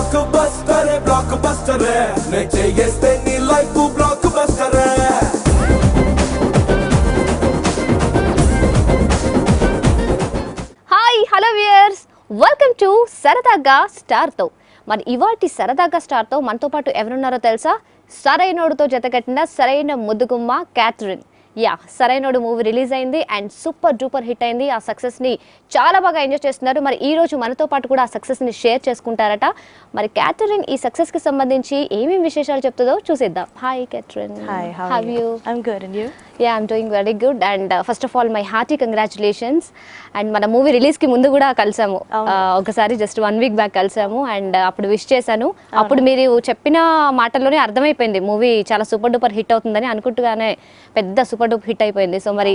Block buster నే చేయేస్తే నీ life block buster. Hi hello viewers, welcome to సరదాగా స్టార్తో. మరి ఇవాటి సరదాగా స్టార్తో మనతో పాటు ఎవరున్నారో తెలుసా? సరైనోడుతో జతకట్టిన సరైన ముద్దుగుమ్మ క్యాథరిన్. సరైనోడు మూవీ రిలీజ్ అయింది అండ్ సూపర్ డూపర్ హిట్ అయింది. ఆ సక్సెస్ని చాలా బాగా ఎంజాయ్ చేస్తున్నారు. మరి ఈ రోజు మనతో పాటు కూడా ఆ సక్సెస్ని షేర్ చేసుకుంటారట. మరి క్యాథరిన్ ఈ సక్సెస్కి సంబంధించి ఏమేమి విశేషాలు చెప్తుందో చూసేద్దాం. Hi Catherine, how are you? I'm good, and you? I'm doing very good, and first of all my hearty congratulations. And మన మూవీ రిలీజ్ కి ముందు కూడా కలిసాము, ఒకసారి జస్ట్ 1 week బ్యాక్ కలిసాము అండ్ అప్పుడు విష్ చేశాను. అప్పుడు మీరు చెప్పిన మాటల్లోనే అర్థమైపోయింది మూవీ చాలా సూపర్ డూపర్ హిట్ అవుతుందని. అనుకుంటుగానే పెద్ద సూపర్ డూపర్ హిట్ అయిపోయింది. సో మరి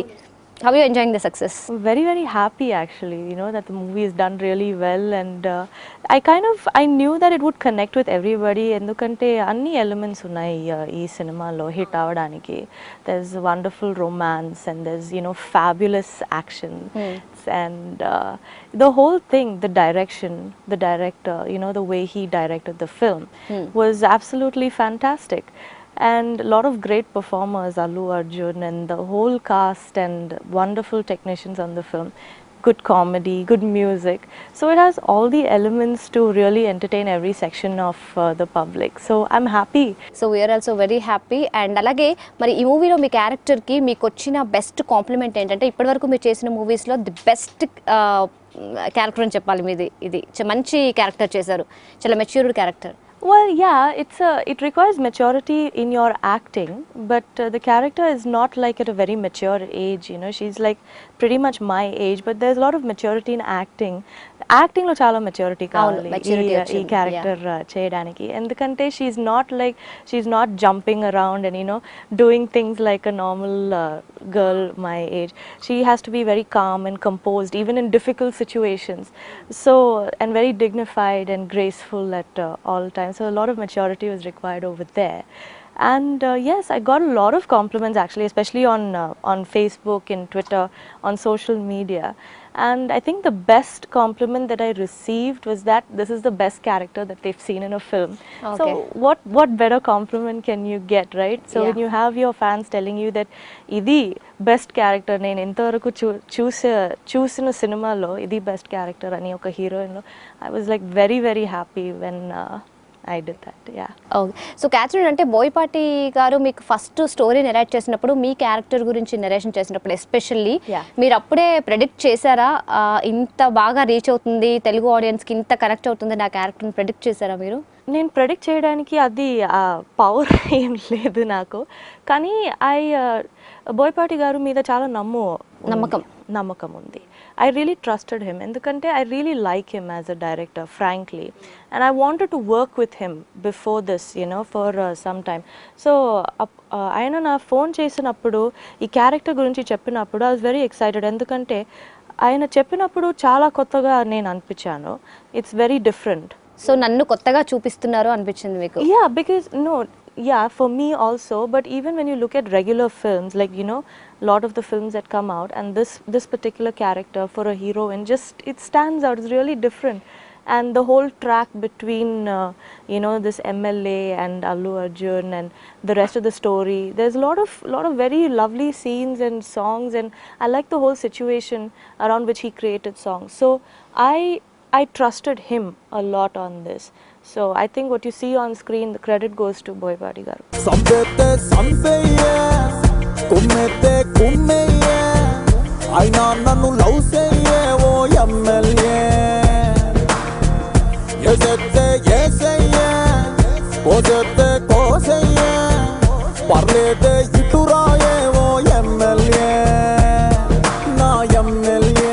how are you enjoying the success? Very, very happy actually, you know, that the movie is done really well, and I knew that it would connect with everybody endukante anni elements unnai ee cinema lo hit avdaniki. There's wonderful romance and there's, you know, fabulous action. And the whole thing, the direction, the director, you know, the way he directed the film was absolutely fantastic. And a lot of great performers, Allu Arjun and the whole cast, and wonderful technicians on the film. Good comedy, good music. So it has all the elements to really entertain every section of the public. So I'm happy. So we are also very happy. And అలాగే మరి ఈ మూవీలో మీ క్యారెక్టర్కి మీకు వచ్చిన best compliment ఏంటంటే, ఇప్పటివరకు మీరు చేసిన మూవీస్లో ది బెస్ట్ క్యారెక్టర్ అని చెప్పాలి మీది. ఇది మంచి క్యారెక్టర్ చేశారు, చాలా matured character. Well, yeah, it requires maturity in your acting, but the character is not like at a very mature age, you know. She's like pretty much my age, but there's a lot of maturity in acting. Acting lo chala maturity kavali ee character cheyadaniki, endukante she's not jumping around and, you know, doing things like a normal girl my age. She has to be very calm and composed even in difficult situations, so, and very dignified and graceful at all times. So a lot of maturity was required over there. And yes, I got a lot of compliments actually, especially on Facebook and Twitter, on social media. And I think the best compliment that I received was that this is the best character that they've seen in a film. Okay. So what better compliment can you get, right? So when you have your fans telling you that idi best character నేను ఇంతవరకు చూసిన సినిమాలో ఇది best character అని ఒక heroine లో, I was like very, very happy when I did that. Okay. So Catherine అంటే బోయపాటి గారు మీకు ఫస్ట్ స్టోరీ నెరేట్ చేసినప్పుడు, మీ క్యారెక్టర్ గురించి నెరేషన్ చేసినప్పుడు ఎస్పెషల్లీ మీరు అప్పుడే ప్రెడిక్ట్ చేశారా ఇంత బాగా రీచ్ అవుతుంది తెలుగు ఆడియన్స్కి, ఇంత కనెక్ట్ అవుతుంది నా క్యారెక్టర్ని ప్రెడిక్ట్ చేశారా మీరు? నేను ప్రెడిక్ట్ చేయడానికి అది పవర్ ఏం లేదు నాకు, కానీ బోయపాటి గారు మీద చాలా నమ్మకం ఉంది. I really trusted him ఎందుకంటే I really like him as a director, frankly, and I wanted to work with him before this, you know, for some time. So ఆయన నా ఫోన్ చేసినప్పుడు ఈ క్యారెక్టర్ గురించి చెప్పినప్పుడు I was very excited ఎందుకంటే ఆయన చెప్పినప్పుడు చాలా కొత్తగా నేను అనిపించాను. It's very different. సో నన్ను కొత్తగా చూపిస్తున్నారు అనిపించింది మీకు? Yeah, for me also, but even when you look at regular films, like, you know, a lot of the films that come out, and this particular character for a heroine, just it stands out. It's really different. And the whole track between you know, this MLA and Allu Arjun and the rest of the story, there's a lot of very lovely scenes and songs, and I like the whole situation around which he created songs. So I trusted him a lot on this. So I think what you see on screen, the credit goes to Boypati garu. Sampete sampeye kummete kummeye aina nannu love seye o MLA yesette yeseye kozette kozeye parlede ituraye o MLA na MLA.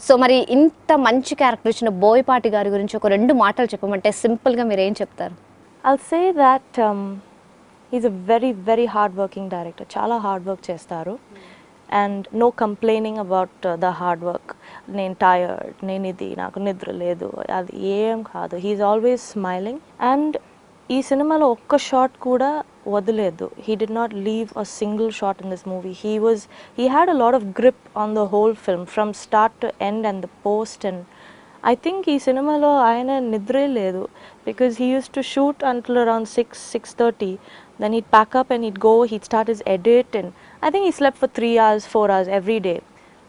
So మరి ఇంత మంచి character ఇచ్చిన బోయపాటి గారి గురించి ఒక 2 మాటలు చెప్పమంటే సింపుల్గా మీరు ఏం చెప్తారు? I'll say that he's a very, very hard working director. చాలా హార్డ్ వర్క్ చేస్తారు, and no complaining about the hard work. నేను టైర్డ్, నేను ఇది నాకు నిద్ర లేదు, అది ఏం కాదు. He's always smiling, and ఈ సినిమాలో ఒక్క షాట్ కూడా వదలేదు. He did not leave a single shot in this movie. He had a lot of grip on the whole film from start to end and the post, and I think ఈ సినిమాలో ఆయన నిద్రే లేదు, because he used to shoot until around 6:30, then he'd pack up and he'd go, he'd start his edit, and I think he slept for 3 hours 4 hours every day,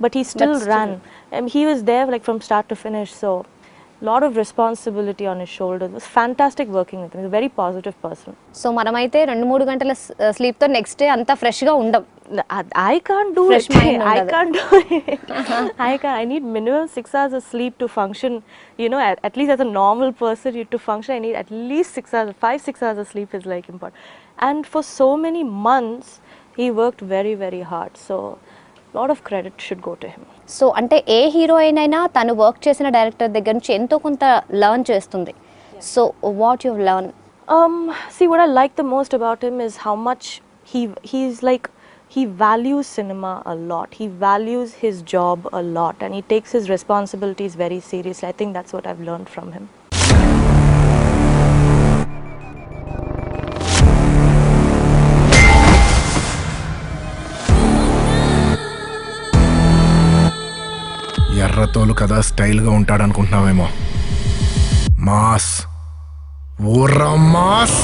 but he still ran, and he was there like from start to finish. So lot of responsibility on his shoulders. It was fantastic working with him. He's a very positive person. So మనమైతే 2-3 గంటల స్లీప్తో next day అంతా ఫ్రెష్గా ఉండం. I can't do Fresh it. mind I undadu. can't do it. I need minimum 6 hours of sleep to function. You know, at least as a normal person, to function, I need at least 6 hours, 5-6 hours of sleep is like important. And for so many months, he worked very, very hard. So, lot of credit should go to him. So అంటే ఏ heroine అయినా తను work చేసిన director దగ్గర నుంచి ఎంతో కొంత learn చేస్తుంది. So what you learn? See, what I like the most about him is how much he's like, he values cinema a lot. He values his job a lot, and he takes his responsibilities very seriously. I think that's what I've learned from him. ఎర్రతోలు కదా స్టైల్గా ఉంటాడనుకుంటున్నావేమో. Mass, ఊర్రా mass.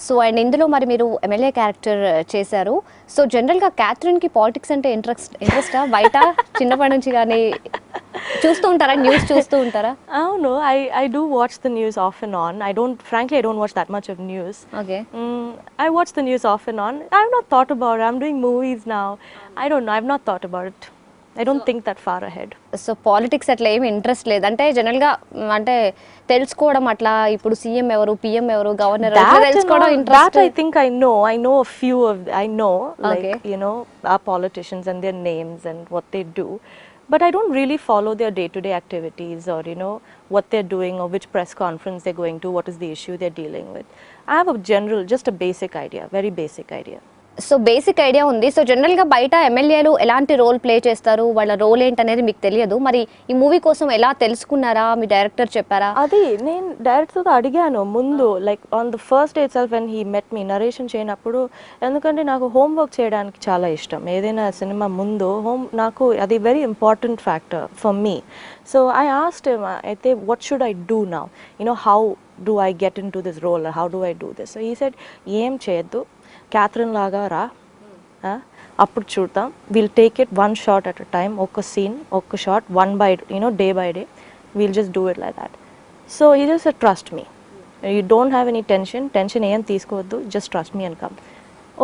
So and ఇందులో మరి మీరు MLA character చేశారు. So జనరల్గా క్యాథరిన్కి పాలిటిక్స్ అంటే ఇంట్రెస్టా? బయట చిన్నప్పటి నుంచి కానీ చూస్తూ ఉంటారా? న్యూస్ చూస్తూ ఉంటారా? I don't know. I do watch the news off and on. Frankly, I don't watch that much of news. Okay. I watch the news off and on. I've not thought about it. I'm doing movies now. I don't know. I've not thought about it. I don't think that far ahead. So politics అట్లా ఏమి interest లేదు అంటే జనరల్గా అంటే తెలుసుకోవడం అట్లా ఇప్పుడు CM ఎవరు, పిఎం ఎవరు, గవర్నర్ తెలుసుకోవడం That interest? I think I know. I know a few of. I know, like, Okay. you know, our politicians and their names and what they do. But I don't really follow their day-to-day activities, or you know what they're doing, or which press conference they're going to, what is the issue they're dealing with. I have a general, just a basic idea, very basic idea. So basic idea ఉంది. So జనరల్గా బయట ఎమ్మెల్యేలు ఎలాంటి role play చేస్తారు, వాళ్ళ role ఏంటనేది మీకు తెలియదు. మరి ఈ మూవీ కోసం ఎలా తెలుసుకున్నారా? మీ డైరెక్టర్ చెప్పారా? అది నేను డైరెక్టర్తో అడిగాను ముందు, like on the first day itself when he met me, narration చేయనప్పుడు. ఎందుకంటే నాకు హోంవర్క్ చేయడానికి చాలా ఇష్టం. ఏదైనా సినిమా ముందు నాకు అది very important factor for me. So I asked him, అయితే what should I do now, you know how do I get into this role, how do I do this? So he said, ఏం చేయొద్దు, Catherine లాగా రా, అప్పుడు చూద్దాం, will take it one shot at a time, ఒక scene ఒక shot, day by day, we'll just do it like that. So he just said, trust me, you don't have any tension ఏం తీసుకోవద్దు, just trust me and come.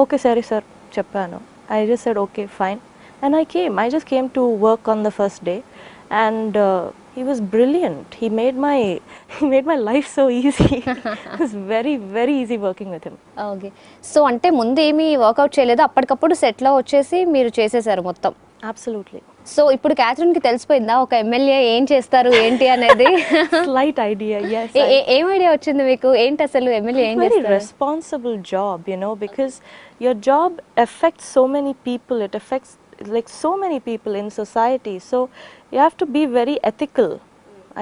Okay సరే sir చెప్పాను. I just said okay, fine, and I just came to work on the first day, and he was brilliant. He made my life so easy. It was very, very easy working with him. Okay. So అంటే ముందు ఏమీ work out చేయలేదు, అప్పటికప్పుడు సెట్లో వచ్చేసి మీరు చేసేసారు మొత్తం? Absolutely. సో ఇప్పుడు క్యాథరిన్కి తెలిసిపోయిందా ఒక ఎమ్మెల్యే ఏం చేస్తారు ఏంటి అనేది? Slight idea, yes. ఏం ఐడియా వచ్చింది మీకు? ఏంటి అసలు ఎమ్మెల్యే ఏం Very చేస్తారు? responsible job, you know, because your job affects so many people. It affects like so many people in society. So you have to be very ethical.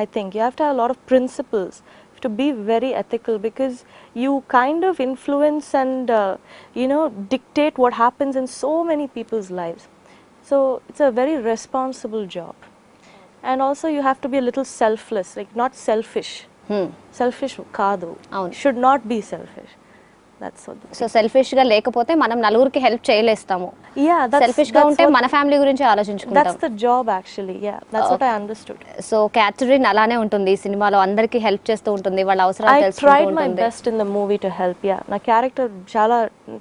I think you have to have a lot of principles. You have to be very ethical, because you kind of influence and dictate what happens in so many people's lives. So it's a very responsible job. And also you have to be a little selfless, like not selfish. Selfish kaadu. Avunu. Should not be selfish. That's what. So సెల్ఫిష్గా లేకపోతే మనం నలుగురికి help చేయలేస్తాము. Yeah, సెల్ఫిష్గా ఉంటే what- మన family గురించి ఆలోచించుకుంటాం. that's the job actually. Yeah, that's what I understood. So Catherine అలానే ఉంటుంది ఈ సినిమాలో, అందరికీ హెల్ప్ చేస్తూ ఉంటుంది, వాళ్ళ అవసరాలు I తెలుసుకుంటూ tried my ఉంటుంది. best in the movie to help. Yeah, నా క్యారెక్టర్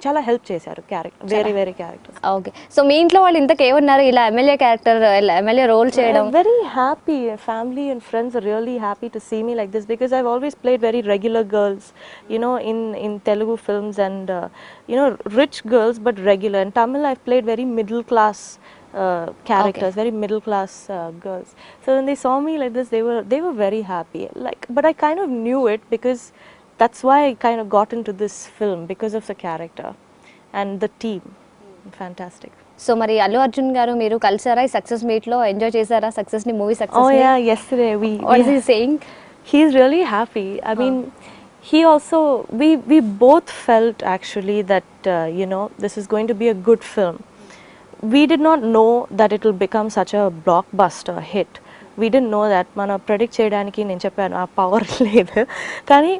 చాలా హెల్ప్ చేశారు. Character very character. Okay. So మీ ఇంట్లో వాళ్ళు ఇంతకు ఏమన్నారు ఇలా ఎమ్మెల్యే క్యారెక్టర్, ఎమ్మెల్యే రోల్ చేయడం? Very happy. Family and friends are really happy to see me like this, because I've always played very regular girls, you know, in Telugu films, and rich girls but regular. In Tamil I've played very middle class characters, very middle class girls. So when they saw me like this, they were very happy. But I kind of knew it, because that's why I kind of got into this film, because of the character and the team. Fantastic. So మరి అల్లు అర్జున్ గారు మీరు కలిసారా ఈ success meet లో? Enjoy చేశారా success ని, movie Oh success ని? yeah, yesterday what is he saying? he's really happy. I mean, he also we both felt actually that you know, this is going to be a good film. We did not know that it will become such a blockbuster hit. We didn't know that. Mana predict cheyadaniki nenu cheppanu aa power ledu, కానీ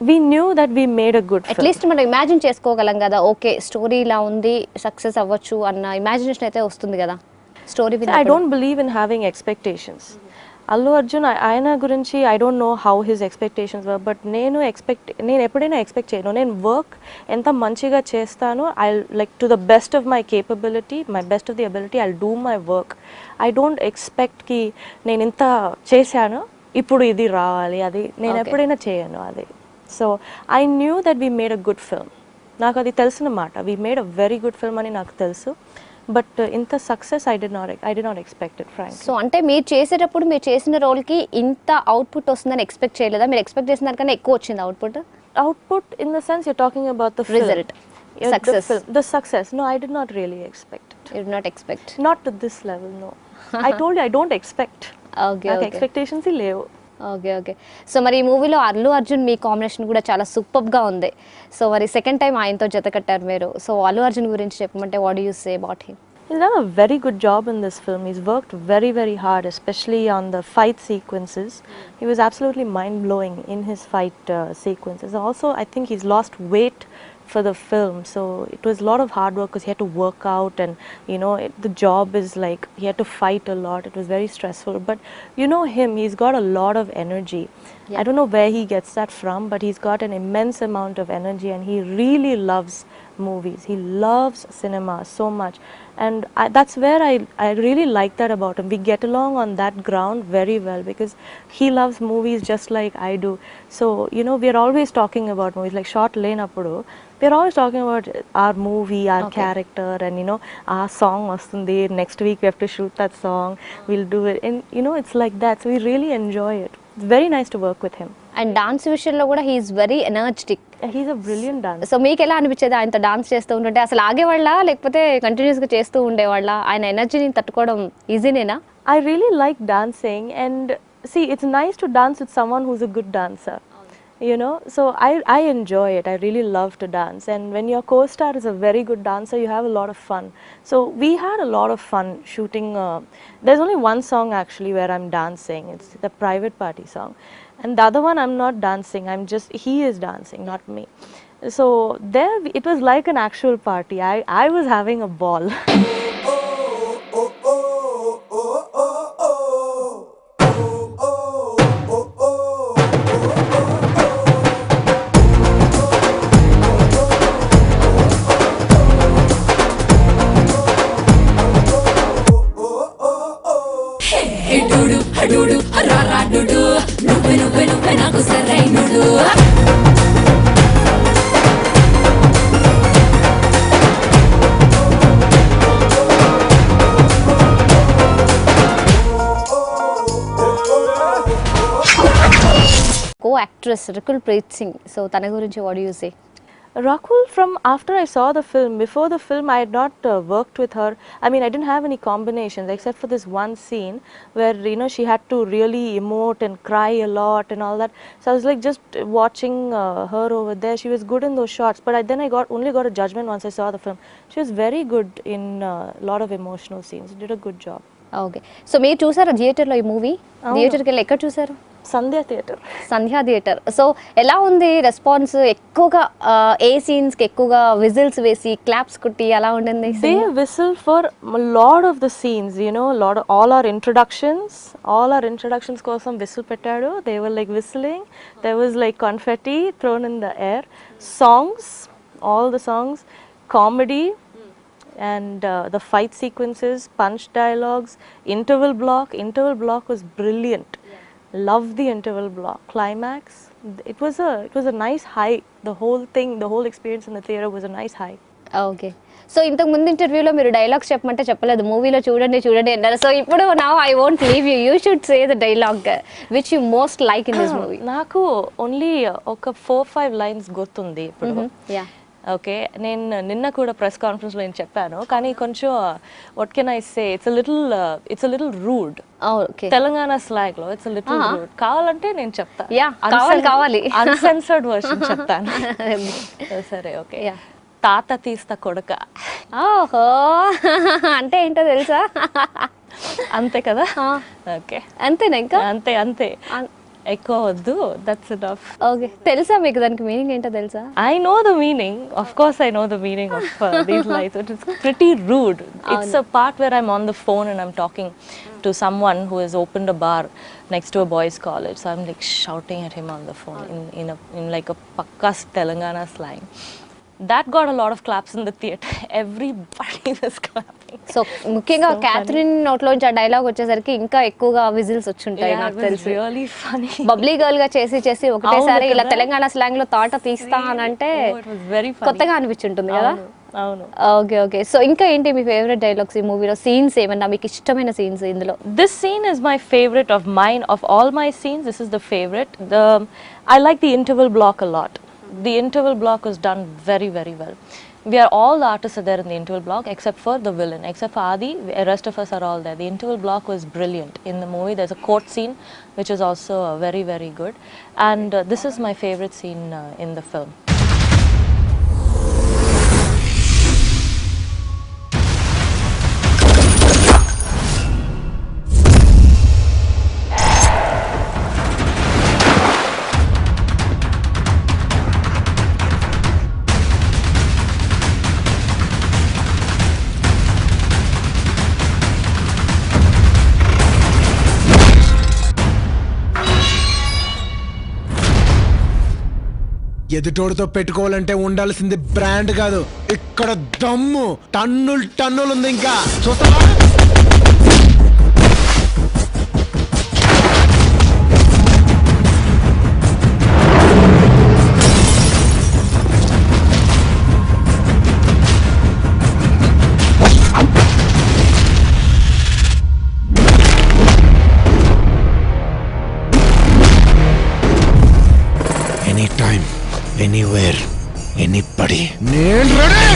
we knew that we made a good film. At least మనం imagine చేసుకోగలం కదా, okay story ఇలా ఉంది, success అవ్వచ్చు అన్న imagination అయితే వస్తుంది కదా story See, I don't believe in having expectations. Allu Arjun, ఆయన గురించి I don't know how his expectations were, but నేను ఎప్పుడైనా ఎక్స్పెక్ట్ చేయను. నేను వర్క్ ఎంత మంచిగా చేస్తానో, I like to the best of my capability, my best of the ability, I do my work. I don't expect కి నేను ఇంత చేశాను ఇప్పుడు ఇది రావాలి, అది నేను ఎప్పుడైనా చేయను అది. So I knew that we made a good film. నాకు అది తెలిసిన మాట, we made a very good film అని నాకు తెలుసు. బట్ ఇంత success I did not expect it frankly. So అంటే మీరు చేసేటప్పుడు మీరు చేసిన రోల్కి ఇంత అవుట్పుట్ వస్తుందని ఎక్స్పెక్ట్ చేయలేదా? మీరు ఎక్స్పెక్ట్ చేసిన దానికన్నా ఎక్కువ వచ్చింది output? Output in the sense you're talking about the film. Result. Yeah, Success. The success. No, I did not really expect it. You did not expect? Not to this level, no. I told you I don't expect. Okay నాకు okay expectations ఈ లేవు. Okay okay. So మరి ఈ మూవీలో అల్లు అర్జున్ మీ combination కూడా చాలా సూపర్గా ఉంది. సో మరి సెకండ్ టైం ఆయనతో జత కట్టారు మీరు. సో అల్లు అర్జున్ గురించి చెప్పమంటే what do you say about him? He's done a very good job in this film. He's worked very, very hard, especially on the fight sequences. He was absolutely mind-blowing in his fight sequences. Also, I think he's lost weight for the film, so it was a lot of hard work because he had to work out, and you know, the job is like he had to fight a lot. It was very stressful, but you know him, he's got a lot of energy. I don't know where he gets that from, but he's got an immense amount of energy, and he really loves movies. He loves cinema so much, and that's where I really like that about him. We get along on that ground very well because he loves movies just like I do. So you know, we are always talking about movies. Like short lane appudu, we are always talking about our movie, our character, and you know, our song vastundi, next week we have to shoot that song, we'll do it, and you know, it's like that. So we really enjoy it. It's very nice to work with him. And dance విషయంలో కూడా he's very energetic. He's a brilliant dancer. సో మీకు ఎలా అనిపించేది ఆయనతో dance చేస్తూ ఉంటుంటే? అసలు ఆగేవాళ్ళ లేకపోతే కంటిన్యూస్గా చేస్తూ ఉండేవాళ్ళ? ఆయన ఎనర్జీని తట్టుకోవడం ఈజీనేనా? I really like dancing, and see, it's nice to dance with someone who's a good dancer. You know, so I enjoy it. I really love to dance, and when your co-star is a very good dancer, you have a lot of fun. So we had a lot of fun shooting. There's only one song actually where I'm dancing. It's the Private Party song, and the other one I'm not dancing. He is dancing, not me. So there, it was like an actual party. I was having a ball. హెడుడు హడుడు రారాడుడు నువ్వే నువ్వే నువ్వే నాకు సరైనడు. Co actress Rakul Preet Singh, so తన గురించి what do you say? Rakul, from after I saw the film, before the film I had not worked with her. I mean, I didn't have any combinations except for this one scene where, you know, she had to really emote and cry a lot and all that. So I was like just watching her over there. She was good in those shots, but then I only got a judgment once I saw the film. She was very good in a lot of emotional scenes. She did a good job. Okay. So మీరు చూసారా థియేటర్లో ఈ movie? థియేటర్కి వెళ్ళి ఎక్కడ చూసారు? Sandhya Theatre. సంధ్యా theatre. So ఎలా ఉంది రెస్పాన్స్? ఎక్కువగా ఏ సీన్స్కి ఎక్కువగా విజిల్స్ వేసి క్లాప్స్ కుట్టి అలా ఉండింది? They whistle for a lot of the scenes, you know, all our introductions kosam whistle pettadu. They were like whistling. There was like confetti thrown in the air. Songs, all the songs, comedy, and the fight sequences, punch dialogues, interval block was brilliant. Loved the interval block. Climax, it was a nice high. The whole experience in the theater was a nice high. Okay. So ఇంతకు ముందు ఇంటర్వ్యూలో మీరు dialogues చెప్పమంటే చెప్పలేదు, మూవీలో చూడండి అన్నారు. So ఇప్పుడు now I won't leave you should say the dialogue which you most like in this movie. నాకు ఓన్లీ ఒక 4-5 లైన్స్ గుర్తుంది ఇప్పుడు. యా. ఓకే నేను నిన్న కూడా ప్రెస్ కాన్ఫరెన్స్లో నేను చెప్పాను కానీ కొంచెం what can I say it's a little rude okay Telangana slang లో ఇట్స్ లిటిల్ రూడ్ కావాలంటే నేను చెప్తా యా కావాలి అన్సెన్సర్డ్ వర్షన్ చెప్తాను సరే ఓకే తాత తీస్తా కొడక ఓహో అంటే ఏంటో తెలుసా అంతే కదా ఓకే అంతేనా ఇంకా అంతే అంతే ఎక్కువ వద్దు దట్స్ ఇనఫ్ ఓకే తెలుసా మీకు దానికి మీనింగ్ ఏంటో తెలుసా I know the meaning. Of course, I know the meaning of these lines. It is pretty rude. It's a part where I'm on the phone and I'm talking to someone who has opened a bar next to a boys' college. So I'm like shouting at him on the phone in like a pakkas Telangana slang. That got a lot of claps in the theatre. Everybody was clapping. So ముఖ్యంగా Catherine నోట్లోంచి ఆ dialogue వచ్చేసరికి ఇంకా ఎక్కువగా whistles వచ్చుంటాయి Yeah, నాకు it was తెలిసి really funny. Babli girl గా చేసి ఒకటేసారి అవును ఇలా కదా. తెలంగాణ స్లాంగ్ లో తాట తీస్తా అని అంటే Oh, it was very funny. కొత్తగా అనిపించుంటుంది కదా అవును ఓకే ఓకే సో ఇంకా ఏంటి మీ ఫేవరెట్ డైలాగ్స్ ఈ మూవీలో సీన్స్ ఏమన్నా మీకు ఇష్టమైన సీన్స్ ఇందులో This scene is my favorite of mine. Of all my scenes, this is the favorite. I like the interval block a lot. The interval block was done very, very well. All the artists are there in the interval block except for the villain. Except for Adi, the rest of us are all there. The interval block was brilliant. In the movie, there's a court scene which is also very, very good. And this is my favorite scene in the film. ఎదుటోడితో పెట్టుకోవాలంటే ఉండాల్సింది brand కాదు ఇక్కడ దమ్ము టన్నులు ఉంది ఇంకా చూస్తావా any time anywhere anybody నేను రెడీ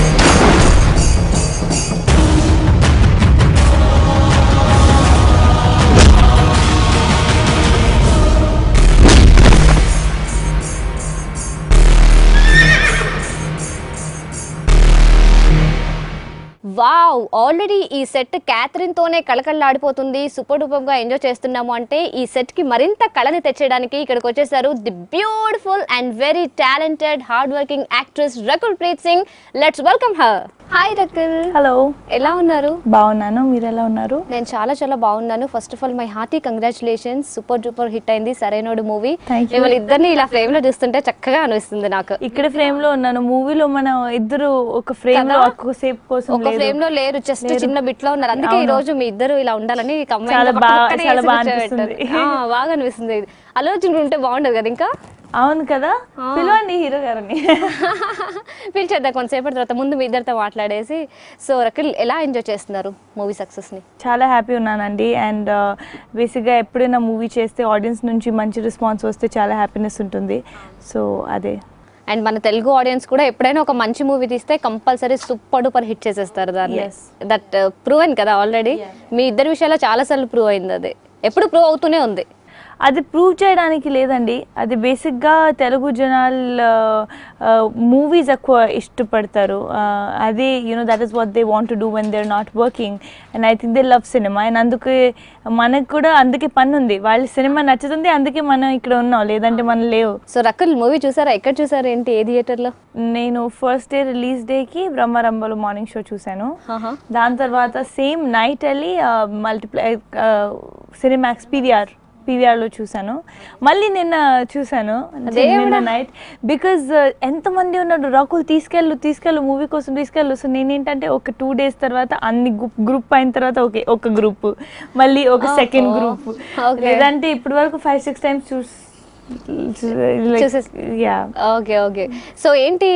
వావ్ ఆల్రెడీ ఈ సెట్ క్యాథరిన్ తోనే కళకళలాడిపోతుంది సూపర్ డూపర్ గా ఎంజాయ్ చేస్తున్నాము అంటే ఈ సెట్ కి మరింత కళని తెచ్చేయడానికి ఇక్కడికి వచ్చేసారు the beautiful and very talented hard working actress Rakul Preet Singh let's welcome her hi Rakul hello ఎలా ఉన్నారు బాగున్నాను మీరు ఎలా ఉన్నారు నేను చాలా బాగున్నాను first of all my hearty congratulations super duper hit అయింది సరైనోడు మూవీ Thank you. మిమ్మల్ని ఇద్దరిని ఇలా ఫ్రేమ్ లో చూస్తుంటే చక్కగా అనిపిస్తుంది నాకు ఇక్కడ ఫ్రేమ్ లో ఉన్నాను మూవీలో మనం ఇద్దరు ఒక ఫ్రేమ్ లో కదా? ఒక్క సేపు కోసం ఒక లేదు. ఫ్రేమ్ లో లేరు జస్ట్ చిన్న బిట్ లో ఉన్నారు అందుకే ఈ అవును. రోజు మీ ఇద్దరు ఇలా ఉండాలని combine చాలా గా బాగా- పక్కనే చాలా వేసి బాగా కూర్చోబెట్టారు. అనిపిస్తుంది. బాగా అనిపిస్తుంది అల్లు అర్జున్ ఉంటే బాగుండదు కదా ఇంకా అవును కదా పిలవండి హీరో గారిని పిలిచేద్దాం కొంతసేపటి తర్వాత ముందు మీ ఇద్దరితో మాట్లాడేసి సో రకుల్ ఎలా ఎంజాయ్ చేస్తున్నారు మూవీ సక్సెస్ ని చాలా హ్యాపీ ఉన్నానండి అండ్ బేసిక్గా ఎప్పుడైనా మూవీ చేస్తే ఆడియన్స్ నుంచి మంచి రెస్పాన్స్ వస్తే చాలా హ్యాపీనెస్ ఉంటుంది సో అదే అండ్ మన తెలుగు ఆడియన్స్ కూడా ఎప్పుడైనా ఒక మంచి మూవీ తీస్తే కంపల్సరీ సూపర్ డూపర్ హిట్ చేసేస్తారు దాన్ని Yes. దట్ ప్రూవ్ అయింది కదా ఆల్రెడీ మీ ఇద్దరి విషయాల్లో చాలా సార్లు ప్రూవ్ అయింది అది ఎప్పుడు ప్రూవ్ అవుతూనే ఉంది అది ప్రూవ్ చేయడానికి లేదండి అది బేసిక్గా తెలుగు జనాలు మూవీస్ ఎక్కువ ఇష్టపడతారు అదే you know that is what they want to do when they are not working and I think they love cinema and అందుకే మనకు కూడా అందుకే పని ఉంది వాళ్ళ సినిమా నచ్చుతుంది అందుకే మనం ఇక్కడ ఉన్నాం లేదంటే మనం లేవు సో రకుల్ మూవీ చూసారా ఎక్కడ చూసారా ఏంటి ఏ థియేటర్లో నేను ఫస్ట్ డే రిలీజ్ డేకి బ్రహ్మరంభలో మార్నింగ్ షో చూశాను దాని తర్వాత సేమ్ నైట్ వెళ్ళి మల్టిప్లై సినిమాక్స్ పీవీఆర్లో చూశాను మళ్ళీ నిన్న చూశాను నిన్న నైట్ బికాజ్ ఎంతమంది ఉన్నాడు రకుల్ తీసుకెళ్ళు మూవీ కోసం తీసుకెళ్ళు సో నేనేంటంటే ఒక 2 days తర్వాత అన్ని గ్రూప్ అయిన తర్వాత ఒక గ్రూప్ మళ్ళీ ఒక సెకండ్ గ్రూప్ లేదంటే ఇప్పటి వరకు 5-6 times yeah. Okay okay. So ఏంటి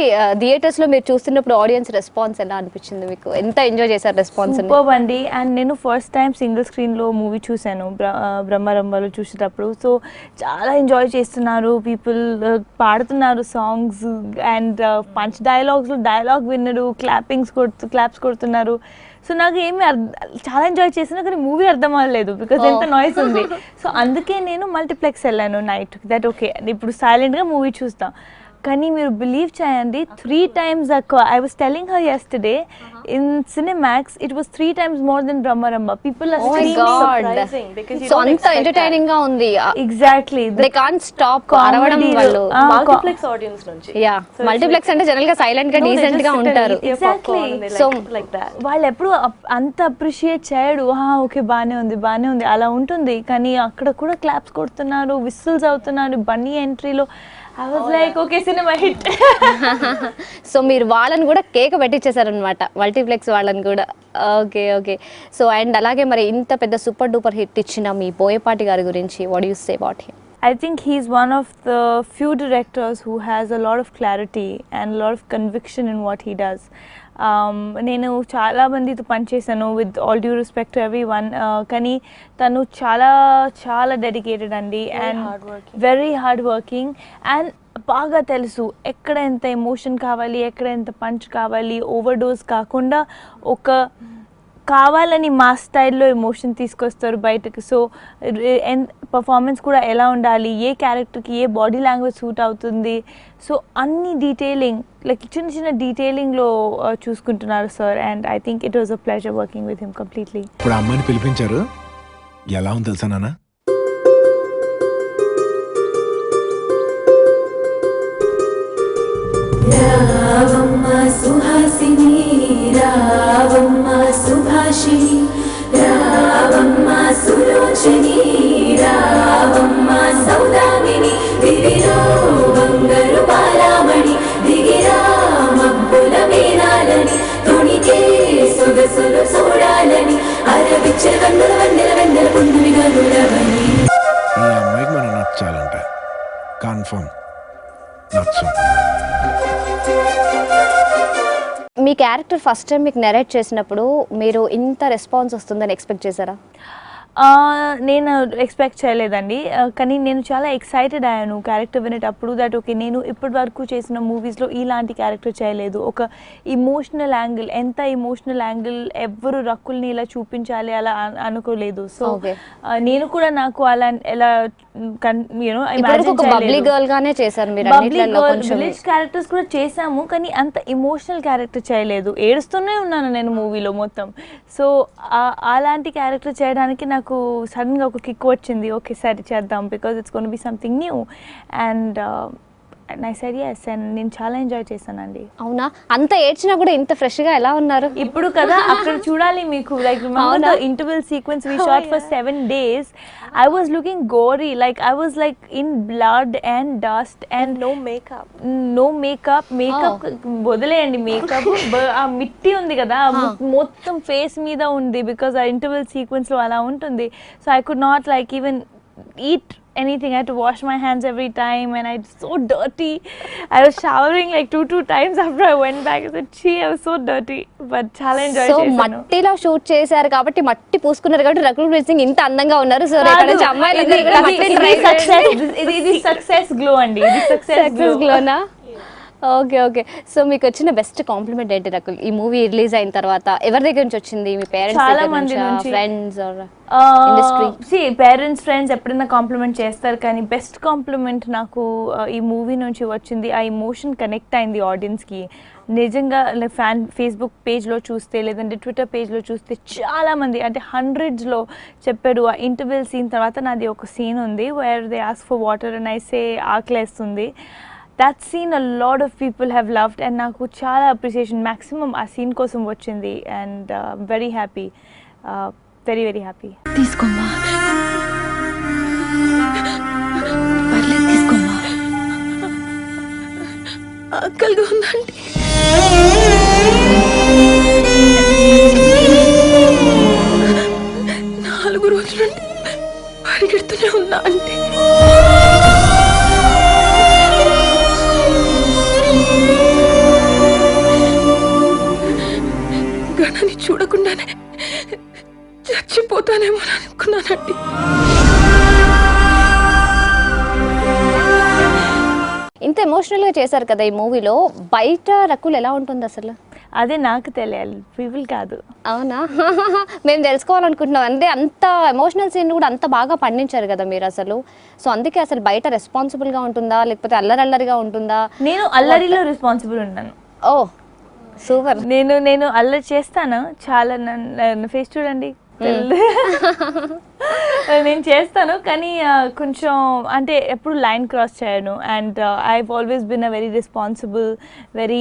థియేటర్స్ లో మీరు చూస్తున్నప్పుడు ఆడియన్స్ రెస్పాన్స్ ఎలా అనిపించింది మీకు? ఎంత ఎంజాయ్ చేశారు రెస్పాన్స్? సూపర్ అండి. అండ్ నేను ఫస్ట్ టైం సింగిల్ స్క్రీన్లో మూవీ చూశాను బ్రహ్మరంభలో చూసేటప్పుడు. సో చాలా ఎంజాయ్ చేస్తున్నారు పీపుల్, పాడుతున్నారు సాంగ్స్ అండ్ పంచ్ డైలాగ్ విన్నారు, క్లాప్స్ కొడుతున్నారు. సో నాకు చాలా ఎంజాయ్ చేసినా కానీ మూవీ అర్థం అవ్వలేదు బికాజ్ ఎంత నాయిస్ ఉంది. సో అందుకే నేను మల్టీప్లెక్స్ వెళ్ళాను నైట్, దట్ ఓకే ఇప్పుడు సైలెంట్గా మూవీ చూస్తాం. కానీ మీరు బిలీవ్ చేయండి 3 times ఎక్కువ. I was telling her yesterday in Cinemax it was 3 times more than Brahmaramba. People are surprising because you so don't అంత expect ఎంటర్టైనింగ్ గా ఉంది. ఎగ్జాక్ట్లీ దే కాంట్ స్టాప్ అరవడం వాళ్ళు. multiplex audience nunchi. Yeah, multiplex అంటే general గా silent గా decent గా ఉంటారు. ఎగ్జాక్ట్లీ. So like that. వాళ్ళు ఎప్పుడు అంత అప్రిషియేట్ చేయడు. ఓకే బాగానే ఉంది అలా ఉంటుంది. కానీ అక్కడ కూడా క్లాప్స్ కొడుతున్నారు, విసిల్స్ అవుతున్నారు బన్నీ ఎంట్రీలో. I was like, okay, cinema hit. So మీరు వాళ్ళని కూడా కేక్ పెట్టించేశారనమాట, మల్టీప్లెక్స్ వాళ్ళని కూడా. Okay okay. సో అండ్ అలాగే మరి ఇంత పెద్ద సూపర్ డూపర్ హిట్ ఇచ్చిన మీ బోయపాటి గారి గురించి what you say about him? I think he's one of the few directors who has a lot of clarity and a lot of conviction in what he does. నేను చాలా మందితో పనిచేశాను, with all due respect to every one. కానీ తను చాలా dedicated అండి and very hard working. And బాగా తెలుసు ఎక్కడ ఎంత ఎమోషన్ కావాలి, ఎక్కడ ఎంత పంచ్ కావాలి, ఓవర్ డోస్ కాకుండా ఒక కావాలని మా స్టైల్లో ఎమోషన్ తీసుకొస్తారు బయటకు. సో పర్ఫార్మెన్స్ కూడా ఎలా ఉండాలి, ఏ క్యారెక్టర్కి ఏ బాడీ లాంగ్వేజ్ సూట్ అవుతుంది, సో అన్ని డీటెయిలింగ్ లైక్ చిన్న డీటెయిలింగ్లో చూసుకుంటున్నారు sir. And I think it was a pleasure working with him completely. ఇప్పుడు అమ్మాయిని పిలిపించారు, ఎలా ఉంది తెలుసా నాన్న? రావమ్మ సుహాసిని, రావమ్మ సుభాషిణి, రావమ్మ సులోచని, రావమ్మ సౌదామిని, దివిలో బంగారు బాలామణి, దిగిరా మబ్బుల మేనాలని, తొణికే సొగసులు చూడాలని, అరవిచ్చే కన్నుల వెన్నెల పుండుమిగా నురవని. ఈ అమ్మాయికి మనం నచ్చాలంట, కన్ఫర్మ్ నచ్చం. మీ క్యారెక్టర్ ఫస్ట్ టైం మీకు నెరేట్ చేసినప్పుడు మీరు ఇంత రెస్పాన్స్ వస్తుందని ఎక్స్పెక్ట్ చేశారా? నేను ఎక్స్పెక్ట్ చేయలేదండి. కానీ నేను చాలా ఎక్సైటెడ్ అయ్యాను క్యారెక్టర్ వినేటప్పుడు. దట్ ఓకే నేను ఇప్పటి వరకు చేసిన మూవీస్లో ఇలాంటి క్యారెక్టర్ చేయలేదు. ఒక ఇమోషనల్ యాంగిల్, ఎంత ఇమోషనల్ యాంగిల్, ఎవ్వరు రక్కుల్ని ఇలా చూపించాలి అలా అనుకోలేదు. సో నేను కూడా నాకు అలా ఎలా విలేజ్ క్యారెక్టర్స్ కూడా చేసాము, కానీ అంత ఇమోషనల్ క్యారెక్టర్ చేయలేదు. ఏడుస్తూనే ఉన్నాను నేను మూవీలో మొత్తం. సో అలాంటి క్యారెక్టర్ చేయడానికి నాకు సడన్గా ఒక కిక్ వచ్చింది. ఓకే సరే చేద్దాం, because it's gonna be something new. And I said yes, and నేను చాలా ఎంజాయ్ చేశానండి. అవునా? అంత ఏడ్చినా కూడా ఇంత ఫ్రెష్గా ఎలా ఉన్నారు ఇప్పుడు కదా? అక్కడ చూడాలి మీకు. Like remember the interval sequence we shot for 7 days. I was looking gory, like I was like in blood and dust and no makeup. వదిలేయండి మేకప్. ఆ మిట్టి ఉంది కదా మొత్తం ఫేస్ మీద ఉంది, బికాజ్ ఆ ఇంటర్వెల్ సీక్వెన్స్ లో అలా ఉంటుంది. So I could not like even eat anything. I had to wash my hands every time and I was so dirty. I was showering like two times after I went back. I said, "Gee, I was so dirty." But challenge I so మట్టిలో shoot చేశారు కాబట్టి మట్టి పూసుకున్నారు కాబట్టి రకుల్ ప్రీత్ సింగ్ ఇంత అందంగా ఉన్నారు. So ఇక్కడ నుంచి అమ్మాయిలు ఇది సక్సెస్ గ్లో అండి, ఇది సక్సెస్ గ్లోనా? Okay okay. సో మీకు వచ్చిన బెస్ట్ కాంప్లిమెంట్ ఏంటి రకుల్ ఈ మూవీ రిలీజ్ అయిన తర్వాత? ఎవరి దగ్గర నుంచి వచ్చింది? మీ పేరెంట్స్, చాలా మంది నుంచి, ఫ్రెండ్స్, పేరెంట్స్, ఫ్రెండ్స్ ఎప్పుడైనా కాంప్లిమెంట్ చేస్తారు. కానీ బెస్ట్ కాంప్లిమెంట్ నాకు ఈ మూవీ నుంచి వచ్చింది. ఆ ఇమోషన్ కనెక్ట్ అయింది ఆడియన్స్కి. నిజంగా ఫేస్బుక్ పేజ్లో చూస్తే లేదంటే ట్విట్టర్ పేజ్లో చూస్తే చాలామంది అంటే 100sలో చెప్పారు. ఆ ఇంటర్వెల్ సీన్ తర్వాత నాది ఒక సీన్ ఉంది where they ask for water and I say ఆకలేస్తుంది. That scene a lot of people have loved and నాకు చాలా appreciation maximum ఆ సీన్ కోసం వచ్చింది. And very happy, very happy. తీసుకోమ్మా, పర్లేదు తీసుకోమ్మా, ఆకలిగా ఉందండి. 4 రోజుల నుండి పరిగెడుతూనే ఉన్నా అంటే ఇంత ఎమోషనల్గా చేశారు కదా ఈ మూవీలో, బయట రకుల్ ఎలా ఉంటుంది అసలు? అదే నాకు తెలియాలి, పీపుల్ కాదు. అవునా? మేము తెలుసుకోవాలనుకుంటున్నాం. అంటే అంత ఎమోషనల్ సీన్ కూడా అంత బాగా పండించారు కదా మీరు అసలు. సో అందుకే అసలు బయట రెస్పాన్సిబుల్గా ఉంటుందా లేకపోతే అల్లరల్లరిగా ఉంటుందా? నేను అల్లరిలో రెస్పాన్సిబుల్ ఉన్నాను. ఓ సూపర్. నేను అల్లరి చేస్తాను చాలా, నన్ను ఫేస్ చూడండి. నేను చేస్తాను కానీ కొంచెం అంటే ఎప్పుడు లైన్ క్రాస్ చేయను. And I always been a very responsible, very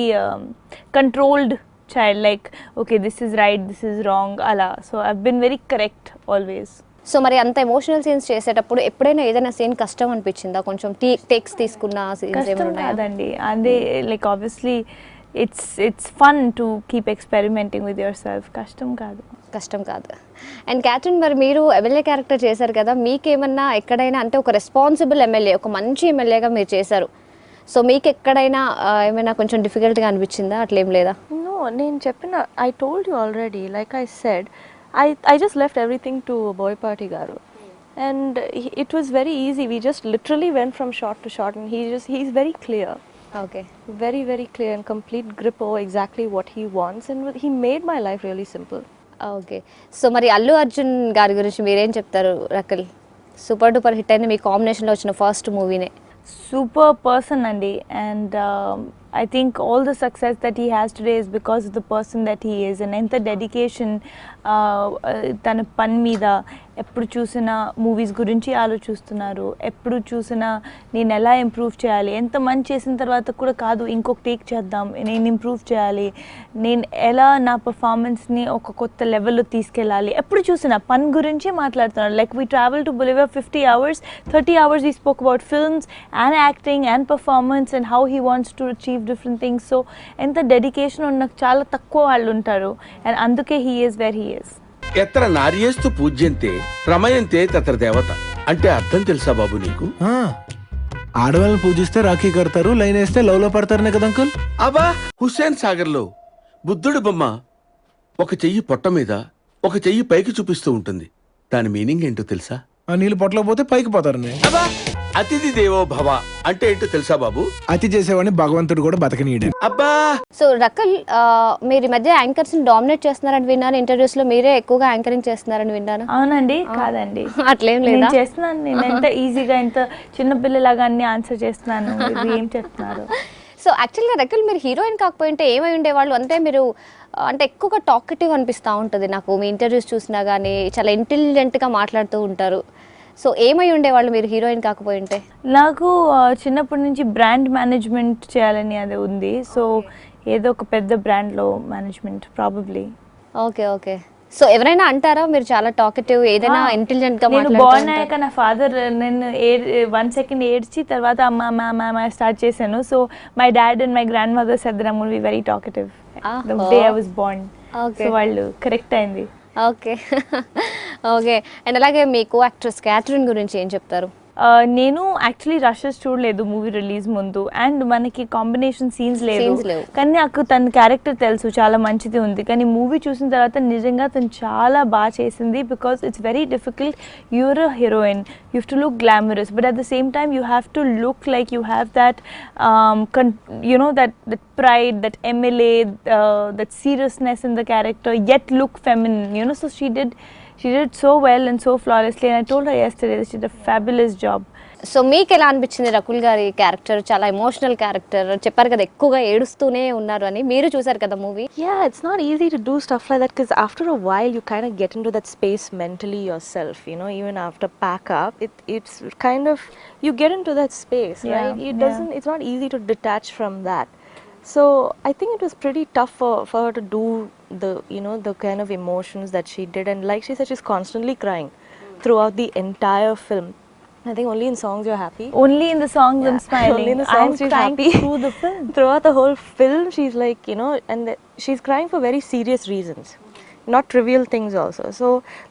controlled child. Like okay this is right, this is wrong అలా. So I been very correct always. So మరి అంత ఎమోషనల్ సీన్స్ చేసేటప్పుడు ఎప్పుడైనా ఏదైనా సీన్ కష్టం అనిపించిందా? కొంచెం టేక్స్ తీసుకున్న సీన్స్ కష్టం ఏమైనా ఉన్నాయా? కాదండి, అదే like obviously it's fun to keep experimenting with your self. కష్టం కాదు. అండ్ క్యాథరిన్, మరి మీరు ఎమ్మెల్యే క్యారెక్టర్ చేశారు కదా, మీకేమన్నా ఎక్కడైనా అంటే ఒక రెస్పాన్సిబుల్ ఎమ్మెల్యే, ఒక మంచి ఎమ్మెల్యేగా మీరు చేశారు, సో మీకు ఎక్కడైనా ఏమైనా కొంచెం డిఫికల్ట్గా అనిపించిందా? అట్లేం లేదా? No, నేను చెప్పిన, I told you already, like I said, I just left everything to Boyapati garu. And it was very easy. We just literally went from shot to shot, and he's very clear. Okay. Very, very clear and complete grip over exactly what he wants, and he made my life really simple. Okay. So మరి అల్లు అర్జున్ గారి గురించి మీరేం చెప్తారు Rakul? Super duper hit అయింది మీ కాంబినేషన్లో వచ్చిన first మూవీనే. Super person andi, and I think all the success that he has today is because of the person that he is, and enta dedication tana pan meeda ఎప్పుడు చూసినా movies గురించి ఆలోచిస్తున్నారు. ఎప్పుడు చూసినా నేను ఎలా ఇంప్రూవ్ చేయాలి, ఎంత మంచి చేసిన తర్వాత కూడా కాదు ఇంకొక టేక్ చేద్దాం, నేను ఇంప్రూవ్ చేయాలి, నేను ఎలా నా పర్ఫార్మెన్స్ని ఒక కొత్త లెవెల్లో తీసుకెళ్ళాలి, ఎప్పుడు చూసినా పని గురించి మాట్లాడుతున్నారు. Like we travel to Bolivia 50 hours, 30 hours we spoke about films and acting and performance and how he wants to achieve different things. So ఎంత డెడికేషన్ ఉన్న చాలా తక్కువ వాళ్ళు ఉంటారు, అండ్ అందుకే he is where he is. ఎత్ర నార్యేస్తు పూజ్యంతే రమయంతే తత్ర దేవత అంటే అర్థం తెలుసా బాబు నీకు? ఆడవాళ్ళని పూజిస్తే రాఖీ కడతారు, లైన్ వేస్తే లవ్ లో పడతారనే కదా అంకుల్? అబ్బా, హుస్సేన్ సాగర్ లో బుద్ధుడి బొమ్మ ఒక చెయ్యి పొట్ట మీద ఒక చెయ్యి పైకి చూపిస్తూ ఉంటుంది. దాని మీనింగ్ ఏంటో తెలుసా? ఆ నీళ్ళు పొట్టలో పోతే పైకి పోతారని. అబ్బా, అతిథి దేవో భవ అంటే ఏంటో తెలుసా బాబు? అతి చేసేవాడిని భగవంతుడు కూడా బతకనీయడం. అబ్బా. సో రకుల్, మీరు ఈ మధ్య యాంకర్స్ ని డామినేట్ చేస్తున్నారని విన్నాను, ఇంటర్వ్యూస్ లో మీరే ఎక్కువగా యాంకరింగ్ చేస్తున్నారని విన్నాను. అవునండి, కాదండి, అట్లేం లేదా? నేను చేస్తున్నాను. నేను ఎంత ఈజీగా ఎంత చిన్న పిల్లలాగా అన్ని ఆన్సర్ చేస్తున్నాను. ఇది ఏం చెప్తున్నారు? సో యాక్చువల్గా రకుల్, మీరు హీరోయిన్ కాకపోయింటే ఏమై ఉండేవాళ్ళు? అంటే మీరు అంటే ఎక్కువగా టాకెటివ్ అనిపిస్తూ ఉంటుంది నాకు మీ ఇంటర్వ్యూస్ చూసినా కానీ, చాలా ఇంటెలిజెంట్గా మాట్లాడుతూ ఉంటారు. సో ఏమై ఉండేవాళ్ళు మీరు హీరోయిన్ కాకపోయింటే? నాకు చిన్నప్పటి నుంచి బ్రాండ్ మేనేజ్మెంట్ చేయాలని అది ఉంది. సో ఏదో ఒక పెద్ద బ్రాండ్లో మేనేజ్మెంట్ ప్రాబబ్లీ. ఓకే. సో ఎవరైనా అంటారా మీరు చాలా టాకెటివ్, ఏదైనా ఇంటెలిజెంట్ గా నేను బాగున్నాక నా ఫాదర్ నేను 1 second ఏడ్చి తర్వాత అమ్మ స్టార్ట్ చేశాను. So my dad and my grandmother said that I would be very talkative the day I was born. So వాళ్ళు కరెక్ట్ అయింది. ఓకే. అండ్ అలాగే మీకు యాక్ట్రెస్ క్యాథరిన్ గురించి ఏం చెప్తారు? నేను యాక్చువల్లీ రషెస్ చూడలేదు మూవీ రిలీజ్ ముందు, అండ్ మనకి కాంబినేషన్ సీన్స్ లేదు, కానీ నాకు తన క్యారెక్టర్ తెలుసు చాలా మంచిది ఉంది. కానీ మూవీ చూసిన తర్వాత నిజంగా తను చాలా బాగా చేసింది. Because it's very difficult. You're a heroine, you have to look glamorous, but at the same time you have to look like you have that that pride, that MLA, that seriousness in the character, yet look feminine, so she did so well and so flawlessly, and I told her yesterday that she did a fabulous job. So మీకు ఎలా అనిపించింది రకుల్ గారి character? చాలా emotional character చెప్పారు కదా, ఎక్కువగా ఏడుస్తూనే ఉన్నారు అని. మీరు చూసారు కదా movie? Yeah, it's not easy to do stuff like that, because after a while you kind of get into that space mentally yourself, even after pack up, it's kind of, you get into that space, right? It's not easy to detach from that. So I think it was pretty tough for her to do the kind of emotions that she did, and like she said, she's constantly crying throughout the entire film. I think only in songs you're happy. Only in the songs I'm smiling. Only in the songs she's happy. Through the film. Throughout the whole film, she's like, and she's crying for very serious reasons. not trivial things also. So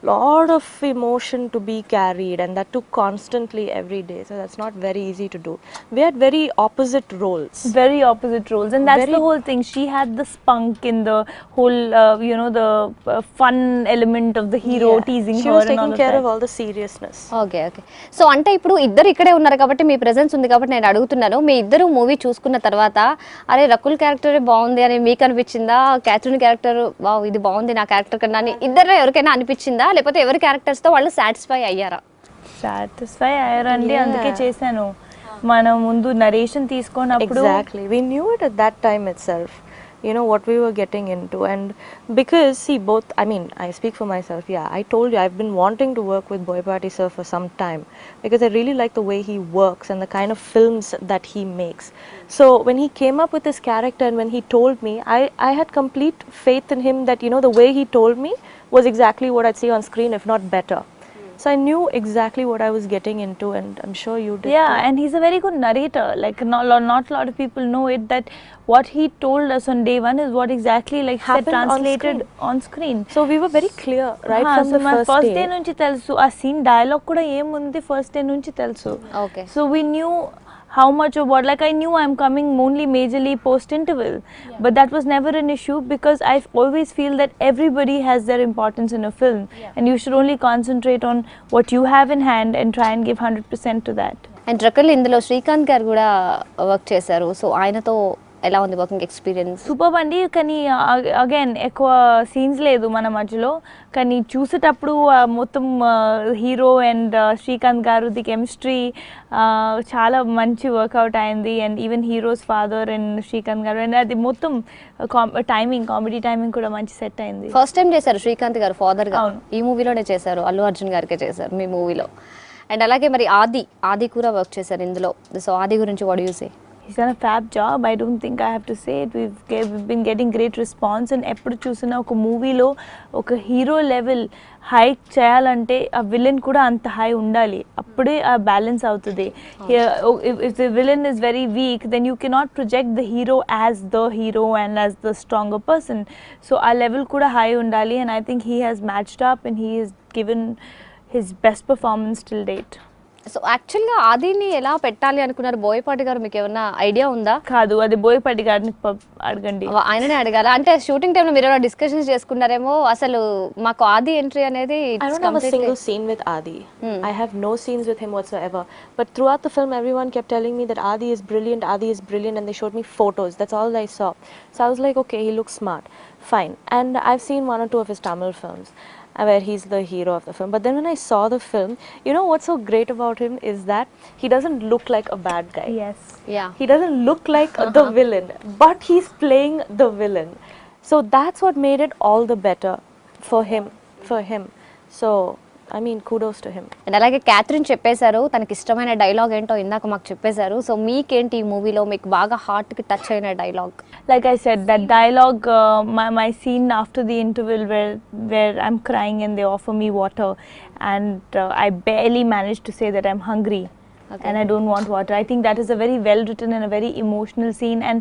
lot of emotion to be carried, and that took constantly every day, so that's not very easy to do. We had very opposite roles. Very opposite roles, and that's Very- the whole thing. She had the spunk in the whole the fun element of the hero Yeah. teasing She her was and all taking of care that. of all the seriousness. Okay okay. So అంటే ఇప్పుడు ఇద్దరు ఇక్కడే ఉన్నారు కాబట్టి మీ presence ఉంది కాబట్టి నేను అడుగుతున్నాను, మీ ఇద్దరు మూవీ చూసుకున్న తర్వాత అరే రకుల్ క్యారెక్టరే బాగుంది అని మీకు అనిపించిందా, క్యాథరిన్ క్యారెక్టర్ వావ్ ఇది బాగుంది నా క్యారెక్టర్ కన్నా అని ఇద్దరు ఎవరికైనా అనిపించిందా, లేకపోతే ఎవరి క్యారెక్టర్స్తో వాళ్ళు సాటిస్ఫై అయ్యారా? సాటిస్ఫై అయ్యారండి, అందుకే చేశాను. మనం ముందు నరేషన్ తీసుకున్నప్పుడు Exactly. We knew it at that time itself, you know, what we were getting into. And because, see, both, I mean, I speak for myself, yeah, I told you, I've been wanting to work with Boyapati sir for some time because I really like the way he works and the kind of films that he makes. So when he came up with this character and when he told me, I had complete faith in him that, you know, the way he told me was exactly what I'd see on screen, if not better. So I knew exactly what I was getting into, and I'm sure you did yeah, too. and he's a very good narrator. Like not a lot of people know it, that what he told us on day one is what exactly like said Happened on translated screen. on screen. So we were very clear right from so the my first day day. నుంచి తెలుసు ఆ scene dialogue కూడా ఏముంది first day నుంచి తెలుసు. Okay. So we knew how much of what, like I knew I'm coming only majorly post interval, but that was never an issue because I always feel that everybody has their importance in a film, and you should only concentrate on what you have in hand and try and give 100% to that. And Rakul ఇందులో శ్రీకాంత్ గారు కూడా work చేశారు, so ఆయనతో ఎలా ఉంది working experience? Super అండి, కానీ again ఎక్కువ సీన్స్ లేదు మన మధ్యలో, కానీ చూసేటప్పుడు మొత్తం హీరో అండ్ శ్రీకాంత్ గారు ది కెమిస్ట్రీ చాలా మంచి వర్కౌట్ అయింది. And even heroes father and Srikanth గారు అండ్ అది మొత్తం టైమింగ్ కామెడీ టైమింగ్ కూడా మంచి సెట్ అయింది. ఫస్ట్ టైం చేశారు శ్రీకాంత్ గారు ఫాదర్ గా, అవును. ఈ మూవీలోనే చేశారు, అల్లు అర్జున్ గారికే చేశారు మీ మూవీలో. అండ్ అలాగే మరి ఆది కూడా వర్క్ చేశారు ఇందులో, సో ఆది గురించి what you say? He's done a fab job. I don't think I have to say it. We've been getting great response, and ఎప్పుడు చూసినా ఒక మూవీలో ఒక హీరో లెవెల్ హై చేయాలంటే ఆ విలన్ కూడా అంత హై ఉండాలి, అప్పుడే ఆ బ్యాలెన్స్ అవుతుంది. If the villain is very weak, then you cannot project the hero as the hero and as the stronger person. So ఆ లెవెల్ కూడా హై ఉండాలి, and I think he has matched up and he has given his best performance till date. So యాక్చువల్గా ఆదిని ఎలా పెట్టాలి అనుకున్నారు బోయపాటి గారు, మీకు ఏమన్నా ఐడియా ఉందా? కాదు, అది బోయపాటి గారిని అడగండి. ఆయననే అడగాల అంటే షూటింగ్ టైంలో మీరు డిస్కషన్స్ చేసుకున్నారేమో, అసలు మాకు ఆది ఎంట్రీ అనేది I don't have a single scene with Adi. I have no scenes with him whatsoever. But throughout the film, everyone kept telling me that Adi is brilliant, and they showed me photos. That's all I saw. So I was like, okay, he looks smart, fine. And I've seen one or two of his Tamil films where he's the hero of the film. But then when I saw the film, you know what's so great about him is that he doesn't look like a bad guy. Yes. Yeah. He doesn't look like the villain, but he's playing the villain. So that's what made it all the better for him. So I mean, kudos to him. And అలాగే Catherine చెప్పేశారు తనకి ఇష్టమైన dialogue ఏంటో ఇందాక మాకు చెప్పేశారు, so మీకేంటి ఈ మూవీలో మీకు బాగా హార్ట్కి టచ్ అయిన dialogue? Like I said, that dialogue, my scene after the interval where I'm crying and they offer me water, and I barely managed to say that I'm hungry. Okay. And I don't want water. I think that is a very well written and a very emotional scene, and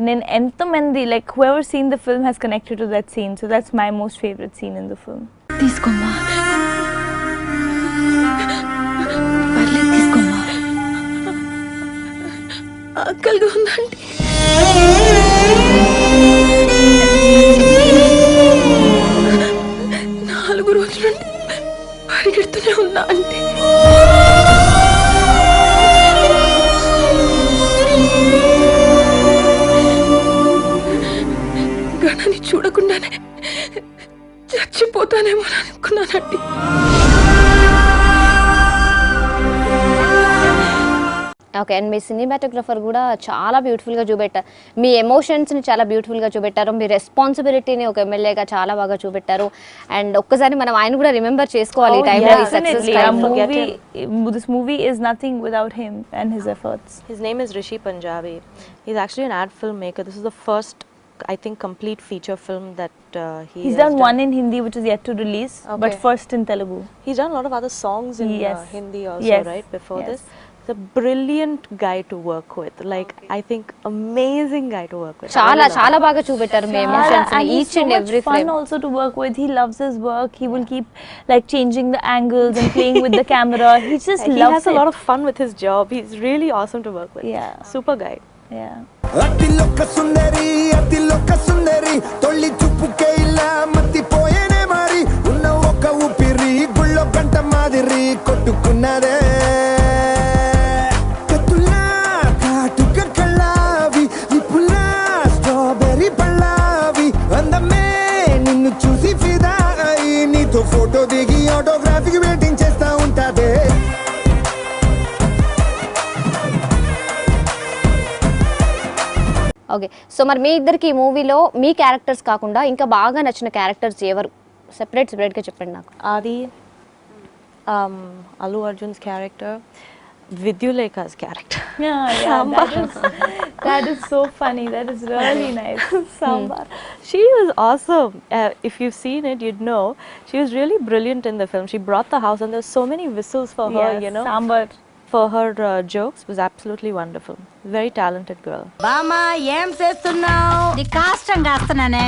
then enthamendi, like whoever seen the film has connected to that scene, so that's my most favorite scene in the film. తీసుకోమ్మా, పర్లేదు తీసుకోమ్మా. ఆకలిగా ఉందండి. 4 రోజుల నుండి పరిగెడుతూనే ఉన్నా అంటే గణని చూడకుండానే చచ్చిపోతానేమో అనుకున్నానండి. ఓకే. అండ్ మీ సినిమాటోగ్రఫర్ కూడా చాలా బ్యూటిఫుల్గా చూపెట్టారు, మీ ఎమోషన్స్ని చాలా బ్యూటిఫుల్గా చూపెట్టారు, మీ రెస్పాన్సిబిలిటీని ఒక ఎమ్మెల్యేగా చాలా బాగా చూపెట్టారు. అండ్ ఒక్కసారి మనం ఆయన కూడా రిమెంబర్ చేసుకోవాలి ఈ టైంలో, ఈ సక్సెస్ Definitely. టైంలో. This movie is nothing without him and his efforts. His name is Rishi Punjabi. He's actually an ad filmmaker. This is the first, I think, complete feature film that He's has done one in Hindi which is yet to release, but Okay. first in Telugu. He's done a lot of other songs in Yes. Hindi also, Yes. right? Before Yes. this. He's a brilliant guy to work with. Like, I think amazing guy to work with. చాలా బాగా చూపెట్టారు మీ emotions and he's each so and much every fun frame. also to work with. He loves his work. He will keep like changing the angles and playing with the camera. He just He loves has a it. lot of fun with his job. He's really awesome to work with. Yeah. Super guy. Yeah. Athiloka Sundari తొల్లి చూపుకే ఇలా మత్తిపోయేనే మరి ఉన్న ఒక ఊపిరి గుళ్ళో గంట మాదిరి కొట్టుకున్నదే కత్తులా కాటుక కళ్ళావి నిప్పులా strawberry పళ్ళావి అందమే నిన్ను చూసి ఫిదా అయి నీతో ఫోటో దిగి ఆటోగ్రాఫీకి వెయిటింగ్ చేస్తా ఉంటాదే. ఓకే, సో మరి మీ ఇద్దరికి ఈ మూవీలో మీ క్యారెక్టర్స్ కాకుండా ఇంకా బాగా నచ్చిన క్యారెక్టర్స్ ఎవరు? సెపరేట్గా చెప్పండి నాకు. Adi, Allu Arjun's character, Vidyuleka's character. Yeah, that is so funny. That is really nice. Sambar. She was awesome. If you've seen it, you'd know. She was really brilliant in the film. She brought the house and there were so many whistles for her, Yes, you know. Sambar. For her jokes was absolutely wonderful. Very talented girl. బామా ఏం చేస్తున్నావు? నీ కాష్టం కాస్తున్నానే.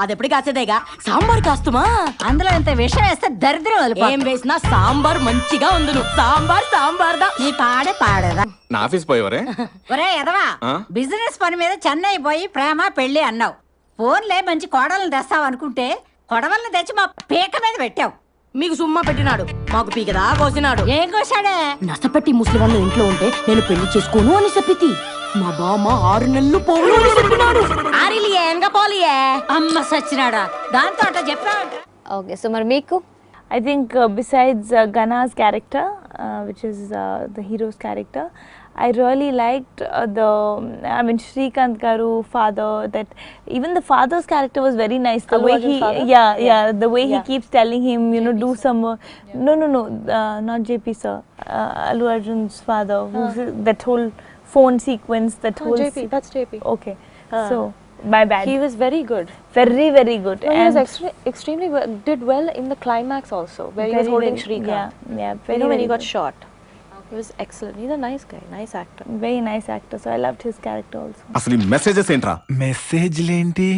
అది ఎప్పుడు కాసేదేగా సాంబార్ కాస్తుమా? అందులో ఇంత విషం వేస్తే దరిద్రం. ఏం వేసినా సాంబార్ మంచిగా ఉందును. సాంబార్ దా. నీ పాడేదా? నా ఆఫీస్ పోయేవరే? ఒరే ఎదవా, బిజినెస్ పని మీద చెన్నై పోయి ప్రేమ పెళ్లి అన్నావు. ఫోన్లే మంచి కోడలను తెస్తావు అనుకుంటే కొడవల్ని తెచ్చి మా పీక మీద పెట్టావు. మీకు సుమ్మా పెట్టినాడు, మాకు పీకదా కోసినాడు. ఏం కోసాడే? నసపెట్టి ముసలివాళ్ళు ఇంట్లో ఉంటే నేను పెళ్లి చేసుకోను అని చెప్పితి. మా బామ్మ 6 నెలలు పోను అని చెప్పినాడు. ఆరిలియే ఎంగ పోలియే అమ్మ సచ్చినాడా. దాంతో అట్లా చెప్పావంట. ఓకే, సో మరి మీకు? I think besides Gana's character, which is the hero's character, I really liked Shrikant Garu father. That even the father's character was very nice. The Allu way Arjun's he, father? the way he keeps telling him, do some. No, not JP sir. Allu Arjun's father. Who's that whole phone sequence? That whole. JP, that's JP. Okay, so my bad. He was very good. Very, very good. No, he was extremely well, did well in the climax also, where he was holding Shrikant. Yeah, You know when he very got shot. He was excellent. He's a nice guy, nice actor. very nice actor. So I loved his character also. అసలు ఈ messages ఏంట్రా? మెసేజ్లేంటి?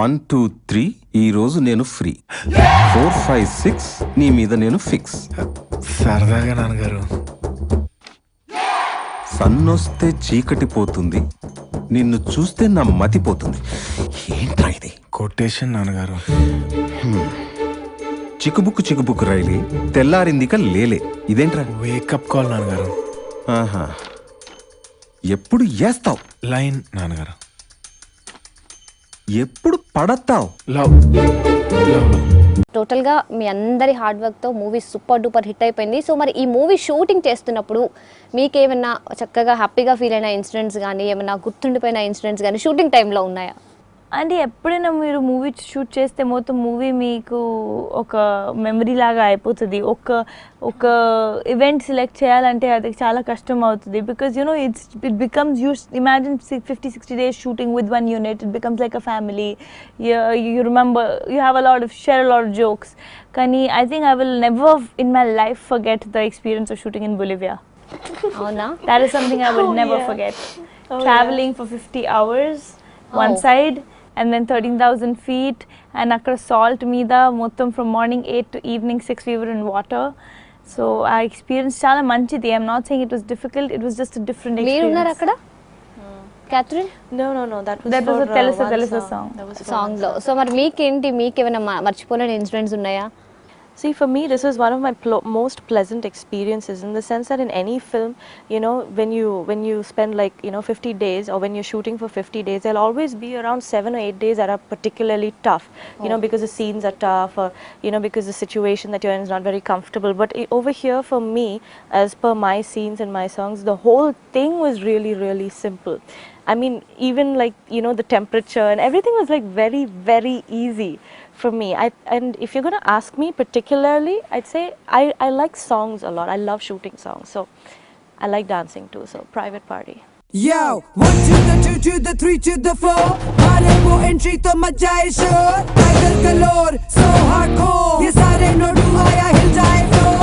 1 2 3 ఈ రోజు నేను free. 4 5 6 నీ మీద నేను fix. సరదాగా నాన్నగారు. సన్నొస్తే చీకటి పోతుంది, నిన్ను చూస్తే నా మతి పోతుంది. ఏంట్రా ఇది? కొటేషన్ నాన్నగారు. చిక్కుబుక్కు రైలే తెల్లారిందిక లేలే. ఇదేంట్రా? వేకప్ కాల్ నాన్నగారు. ఆహా, ఎప్పుడు ఏస్తావు? లైన్ నాన్నగారు. ఎప్పుడు పడతావు? లవ్. టోటల్గా మీ అందరి హార్డ్ వర్క్తో మూవీ సూపర్ డూపర్ హిట్ అయిపోయింది. సో మరి ఈ మూవీ షూటింగ్ చేస్తున్నప్పుడు మీకేమన్నా చక్కగా హ్యాపీగా ఫీల్ అయిన ఇన్సిడెంట్స్ కానీ ఏమైనా గుర్తుండిపోయిన ఇన్సిడెంట్స్ కానీ షూటింగ్ టైంలో ఉన్నాయా? అంటే ఎప్పుడైనా మీరు మూవీ షూట్ చేస్తే మొత్తం మూవీ మీకు ఒక మెమరీ లాగా అయిపోతుంది. ఒక ఈవెంట్ సెలెక్ట్ చేయాలంటే అది చాలా కష్టం అవుతుంది. Because it becomes imagine 50-60 days shooting with one unit. It becomes like a family. You remember, you have share a lot of jokes. కానీ I think I will never in my life forget the experience of shooting in Bolivia. అవునా? That is something I will never forget. Traveling for 50 hours one side and then 13,000 feet and akkada salt meeda mottam from morning 8 to evening 6 we were in water. So our experience chaala manchidi. I'm not saying it was difficult, it was just a different మీరు experience. ఉన్నారు అక్కడ Catherine? No, that was That was for, a Telesa one song. That was for సాంగ్లో. So మరి మీకేమైనా మర్చిపోలేని incidents ఉన్నాయా? See, for me, this was one of my most pleasant experiences in the sense that in any film, when you spend 50 days or when you're shooting for 50 days, there'll always be around 7 or 8 days that are particularly tough, because the scenes are tough or, because the situation that you're in is not very comfortable. But over here for me, as per my scenes and my songs, the whole thing was really, really simple. I mean, even the temperature and everything was very, very easy for me. And if you're going to ask me particularly, I'd say I like songs a lot. I love shooting songs. So I like dancing too. So Private Party. Yo, 1 to the 2 to the 3 to the 4. Hare wo entry to maja hai shor. Tiger galore, so hardcore. Ye sare nodu aaya hil jaye floor.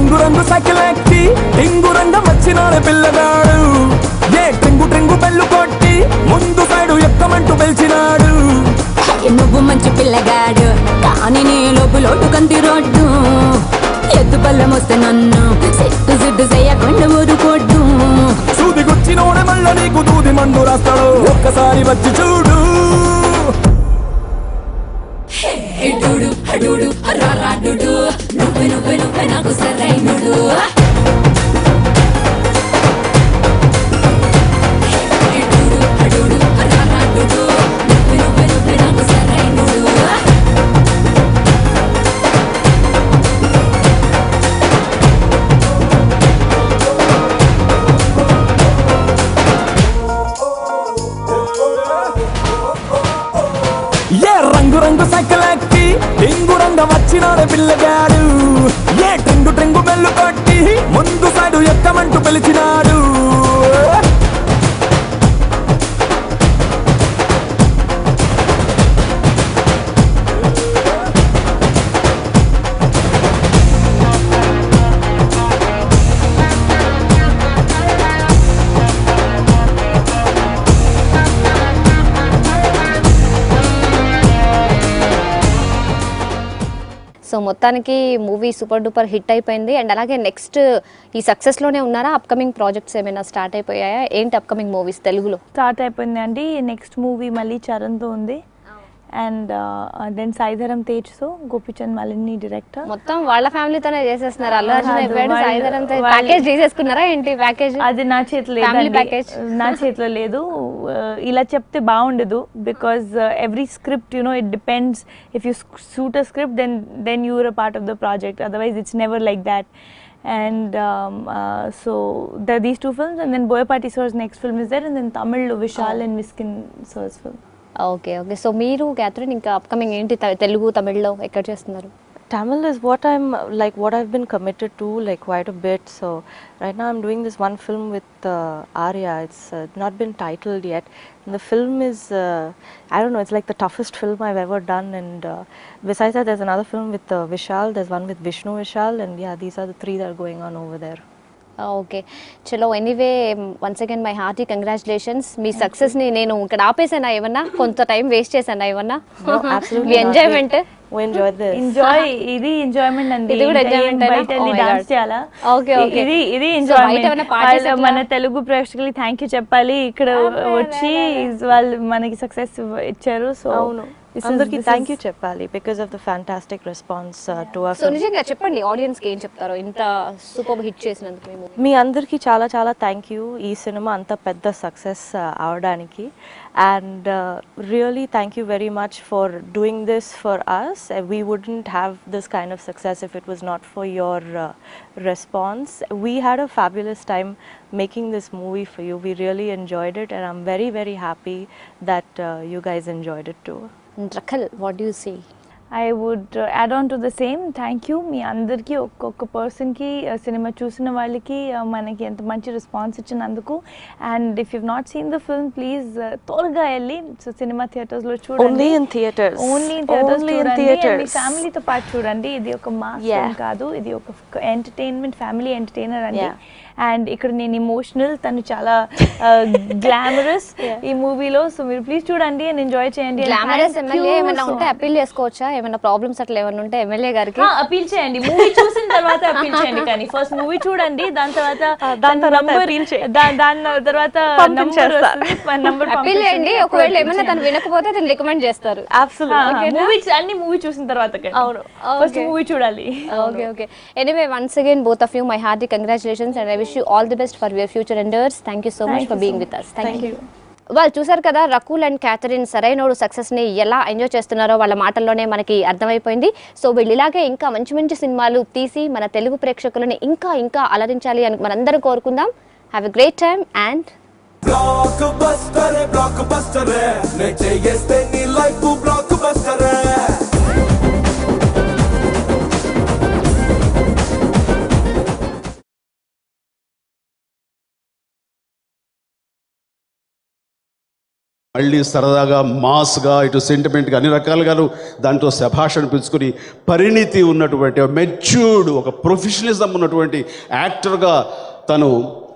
రంగు రంగు cycle ఎక్కి టింగు రంగం వచ్చినాడు పిల్లగాడు ఏ ట్రింగు ట్రింగు bell కొట్టి ముందు side ఎక్కమంటూ పిలిచినాడు నువ్వు మంచి పిల్లగాడు కానీ నీ లోటు కంది రోడ్డు ఎద్దు పళ్ళం వస్తే నన్ను సిట్టు సిట్టు చేయకుండా ఊరుకోడ్డు సూది గుచ్చినోడే మళ్ళ నీకు దూది మందు రాస్తాడు ఒక్కసారి వచ్చి చూడు ఎడుడు అడుడు రారాడుడు నువ్వే నువ్వే నువ్వే నాకు సరైనడు ఎడుడు అడుడు రారాడుడు నువ్వే నువ్వే నువ్వే నాకు సరైనడు ఏ రంగు రంగు సైకిల్ ఎక్కి టింగు రంగం వచ్చినాడు పిల్లగాడు ఏ ట్రింగు ట్రింగు బెల్లు కొట్టి ముందు సైడు ఎక్కమంటూ పిలిచినాడు సో మొత్తానికి మూవీ సూపర్ డూపర్ హిట్ అయిపోయింది. అండ్ అలాగే నెక్స్ట్ ఈ సక్సెస్లోనే ఉన్నారా? అప్కమింగ్ ప్రాజెక్ట్స్ ఏమైనా స్టార్ట్ అయిపోయాయా? ఏంటి అప్కమింగ్ మూవీస్ తెలుగులో? స్టార్ట్ అయిపోయింది అండి. నెక్స్ట్ మూవీ మళ్ళీ చరణ్తో ఉంది. అండ్ దెన్ సాయిధరం తేజ్తో, గోపిచంద్ మలిని డైరెక్టర్. మొత్తం వాళ్ళ ఫ్యామిలీతోనే చేసేస్తున్నారు. అల్లు అర్జున్ అయిపోయాడు, సాయిధరం తేజ్. ప్యాకేజ్ తీసేసుకున్నారా ఏంటి? ప్యాకేజ్ అది నా చేతిలో ఫ్యామిలీ లేదండి. ప్యాకేజ్ నా చేతిలో లేదు. ఇలా చెప్తే బాగుండదు. Because every script it depends. If you suit a script then you are a part of the project. Otherwise it's never like that. And so these two films, and then Boyapati sir's next film is there, and then Tamil Vishal and Miskin sir's film. Okay okay. So మీరు Catherine ఇంకా upcoming ఏంటి తెలుగు తమిళ్లో ఎక్కడ చేస్తున్నారు? Tamil is what I've been committed to quite a bit. So right now I'm doing this one film with Arya. It's not been titled yet. And the film is I don't know, it's like the toughest film I've ever done. And besides that, there's another film with Vishal. There's one with Vishnu Vishal, and yeah, these are the three that are going on over there. Okay చలో. Anyway once again my hearty congratulations. మీ సక్సెస్ని నేను ఇక్కడ ఆపేసానా ఏమన్నా? కొంత time waste చేశానా ఏమన్నా? మీ enjoyment We enjoyed this. ఇది ఎంజాయ్మెంట్ అండి. ఇది కూడా enjoyment ఏనా? బయట వెళ్ళి Oh my డాన్స్ God. చేయాలా? Okay, okay. ఇది So, బయట ఎంజాయ్మెంట్. ఏమైనా parties అట్లా? మన తెలుగు ప్రేక్షకులకి థ్యాంక్ యూ చెప్పాలి. ఇక్కడ వచ్చి వాళ్ళు మనకి సక్సెస్ ఇచ్చారు. సో అవును, అందరికి థ్యాంక్ యూ చెప్పాలి because of the fantastic response to our so నిజంగా చెప్పండి ఆడియన్స్కి ఏం చెప్తారో ఇంత సూపర్ హిట్ చేసినందుకు మేము. మీ అందరికీ చాలా చాలా థ్యాంక్ యూ ఈ సినిమా అంత పెద్ద సక్సెస్ అవడానికి. And really thank you very much for doing this for us. We wouldn't have this kind of success if it was not for your response. We had a fabulous time making this movie for you. We really enjoyed it, and I'm very very happy that you guys enjoyed it too. Rakhal, what do you say? I would add on to the same. Thank you మీ అందరికీ, ఒక్కొక్క పర్సన్కి, cinema చూసిన వాళ్ళకి మనకి ఎంత మంచి response ఇచ్చినందుకు. And if you not seen the film please త్వరగా వెళ్ళి సినిమా థియేటర్స్లో చూడండి. Only in theaters. Only in theatres Only in చూడండి. theaters. మీ ఫ్యామిలీతో పాటు చూడండి. ఇది ఒక మాస్ ఫిల్మ్ కాదు, ఇది ఒక ఎంటర్టైన్మెంట్, ఫ్యామిలీ ఎంటర్టైనర్ అండి. అండ్ ఇక్కడ నేను ఇమోషనల్, తను చాలా గ్లామరస్ ఈ మూవీలో. సో మీరు ప్లీజ్ చూడండి అండ్ ఎంజాయ్ చేయండి. గ్లామరస్ ఎమ్మెల్యే ఏమైనా ఉంటే అప్పీల్ చేసుకోవచ్చా? ఏమైనా ప్రాబ్లమ్స్ అట్లా ఏమైనా ఉంటే ఎమ్మెల్యే గారికి అపీల్ చేయండి. మూవీ చూసిన తర్వాత అపీల్ చేయండి. కానీ ఫస్ట్ మూవీ చూడండి, దాని తర్వాత నంబర్ అప్పీల్ చేయండి. ఒకవేళ ఏమైనా తను వినకపోతే తను రికమెండ్ చేస్తారు. అన్ని మూవీ చూసిన తర్వాత ఫస్ట్ మూవీ చూడాలి. Okay okay. Anyway once again both of you my hearty congratulations and I wish you all the best for your future endeavours. Thank you so much for being with us. Thank you. వాళ్ళు చూసారు కదా, Rakul and Catherine Sarainodu సక్సెస్ని ఎలా enjoy చేస్తున్నారో వాళ్ళ మాటల్లోనే మనకి అర్థమైపోయింది. సో వీళ్ళు ఇలాగే ఇంకా మంచి మంచి సినిమాలు తీసి మన తెలుగు ప్రేక్షకులని ఇంకా ఇంకా అలరించాలి అని మనందరం కోరుకుందాం. Have a great time and block buster నే చేయేస్తే నీ లైఫ్ బ్లాక్ బస్టర్. మళ్ళీ సరదాగా మాస్గా ఇటు సెంటిమెంట్గా అన్ని రకాలుగాను దాంట్లో శభాష్ అనిపించుకుని పరిణితి ఉన్నటువంటి మెచ్యూర్డ్ ఒక ప్రొఫెషనలిజం ఉన్నటువంటి యాక్టర్గా తను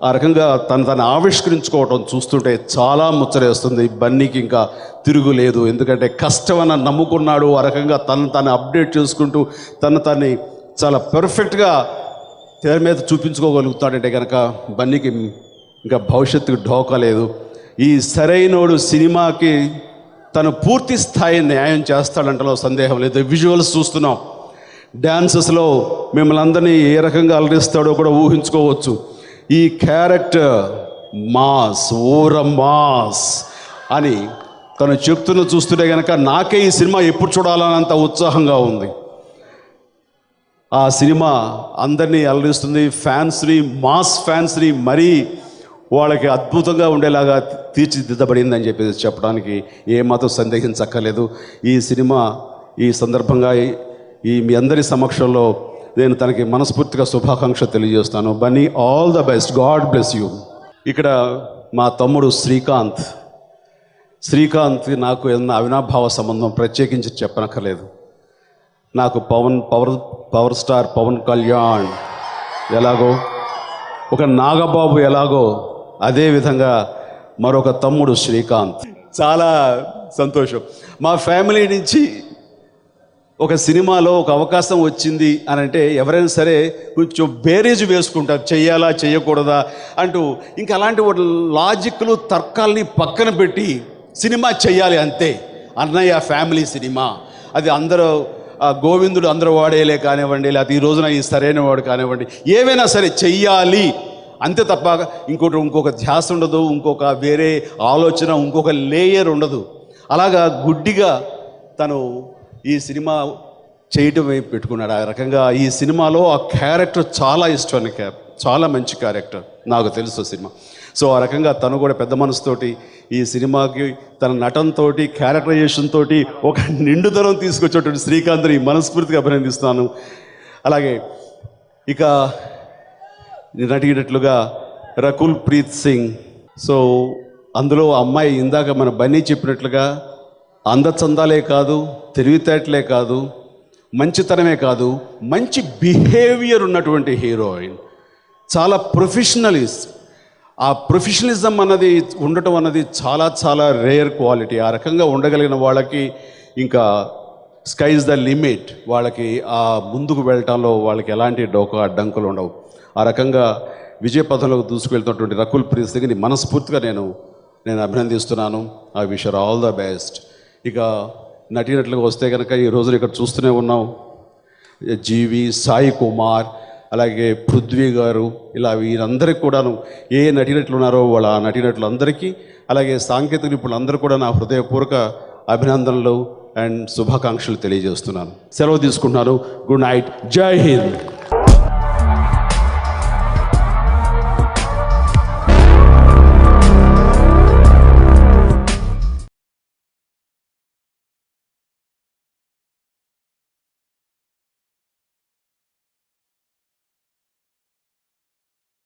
ఆ రకంగా తను ఆవిష్కరించుకోవటం చూస్తుంటే చాలా ముచ్చరేస్తుంది. బన్నీకి ఇంకా తిరుగులేదు, ఎందుకంటే కష్టమని నమ్ముకున్నాడు. ఆ రకంగా తను అప్డేట్ చేసుకుంటూ తన్ని చాలా పర్ఫెక్ట్గా తెర మీద చూపించుకోగలుగుతాడంటే కనుక బన్నీకి ఇంకా భవిష్యత్తుకు ఢోకా లేదు. ఈ సరైనోడు సినిమాకి తను పూర్తి స్థాయి న్యాయం చేస్తాడంటలో సందేహం లేదు. విజువల్స్ చూస్తున్నాం, డ్యాన్సెస్లో మిమ్మల్ని అందరినీ ఏ రకంగా అలరిస్తాడో కూడా ఊహించుకోవచ్చు. ఈ క్యారెక్టర్ మాస్, ఓర మాస్ అని తను చెప్తున్న చూస్తుంటే కనుక నాకే ఈ సినిమా ఎప్పుడు చూడాలన్నంత ఉత్సాహంగా ఉంది. ఆ సినిమా అందరినీ అలరిస్తుంది, ఫ్యాన్స్ని, మాస్ ఫ్యాన్స్ని మరీ వాళ్ళకి అద్భుతంగా ఉండేలాగా తీర్చిదిద్దబడిందని చెప్పేసి చెప్పడానికి ఏమాత్రం సందేహించక్కర్లేదు. ఈ సినిమా ఈ సందర్భంగా మీ అందరి సమక్షంలో నేను తనకి మనస్ఫూర్తిగా శుభాకాంక్ష తెలియజేస్తాను. Bunny, all the best, God bless you. ఇక్కడ మా తమ్ముడు శ్రీకాంత్ నాకు ఏదన్నా అవినాభావ సంబంధం ప్రత్యేకించి చెప్పనక్కర్లేదు. నాకు పవర్ స్టార్ పవన్ కళ్యాణ్ ఎలాగో, ఒక నాగబాబు ఎలాగో, అదేవిధంగా మరొక తమ్ముడు శ్రీకాంత్. చాలా సంతోషం. మా ఫ్యామిలీ నుంచి ఒక సినిమాలో ఒక అవకాశం వచ్చింది అని అంటే ఎవరైనా సరే కొంచెం బేరేజ్ వేసుకుంటారు, చెయ్యాలా చేయకూడదా అంటూ. ఇంకా అలాంటి లాజిక్లు తర్కాల్ని పక్కన పెట్టి సినిమా చెయ్యాలి అంతే. అన్నయ్య ఫ్యామిలీ సినిమా, అది అందరూ గోవిందుడు అందరూ వాడేలే కానివ్వండి, లేకపోతే ఈ రోజున ఈ సరైన వాడు కానివ్వండి, ఏవైనా సరే చెయ్యాలి అంతే తప్ప ఇంకొక ధ్యాస ఉండదు, ఇంకొక వేరే ఆలోచన, ఇంకొక లేయర్ ఉండదు. అలాగా గుడ్డిగా తను ఈ సినిమా చేయటం పెట్టుకున్నాడు. ఆ రకంగా ఈ సినిమాలో ఆ క్యారెక్టర్ చాలా ఇష్టం, చాలా మంచి క్యారెక్టర్, నాకు తెలుసు సినిమా. సో ఆ రకంగా తను కూడా పెద్ద మనసుతోటి ఈ సినిమాకి తన నటనతో, క్యారెక్టరైజేషన్ తోటి ఒక నిండుదనం తీసుకొచ్చేటువంటి శ్రీకాంత్ని మనస్ఫూర్తిగా అభినందిస్తున్నాను. అలాగే ఇక నటినట్లుగా రకుల్ ప్రీత్ సింగ్. సో అందులో అమ్మాయి ఇందాక మన బన్నీ చెప్పినట్లుగా అందచందాలే కాదు, తెలివితేటలే కాదు, మంచితనమే కాదు, మంచి బిహేవియర్ ఉన్నటువంటి హీరోయిన్, చాలా ప్రొఫెషనలిస్ట్. ఆ ప్రొఫెషనలిజం అన్నది ఉండటం అన్నది చాలా చాలా రేర్ క్వాలిటీ. ఆ రకంగా ఉండగలిగిన వాళ్ళకి ఇంకా స్కైజ్ ద లిమిట్. వాళ్ళకి ఆ ముందుకు వెళ్ళటంలో వాళ్ళకి ఎలాంటి డోకా అడ్డంకులు ఉండవు. ఆ రకంగా విజయపథంలోకి దూసుకువెళ్తున్నటువంటి రకుల్ ప్రీత్ సింగ్ని మనస్ఫూర్తిగా నేను అభినందిస్తున్నాను. I wish her all the best. ఇక నటినట్లుగా వస్తే కనుక ఈ రోజున ఇక్కడ చూస్తూనే ఉన్నాం, జీవి, సాయి కుమార్, అలాగే పృథ్వీ గారు, ఇలా వీరందరికీ కూడాను ఏ నటినట్లు ఉన్నారో వాళ్ళ ఆ నటినట్లందరికీ, అలాగే సాంకేతిక నిపుణులందరూ కూడా నా హృదయపూర్వక అభినందనలు అండ్ శుభాకాంక్షలు తెలియజేస్తున్నాను. సెలవు తీసుకుంటున్నాను. గుడ్ నైట్, జై హింద్.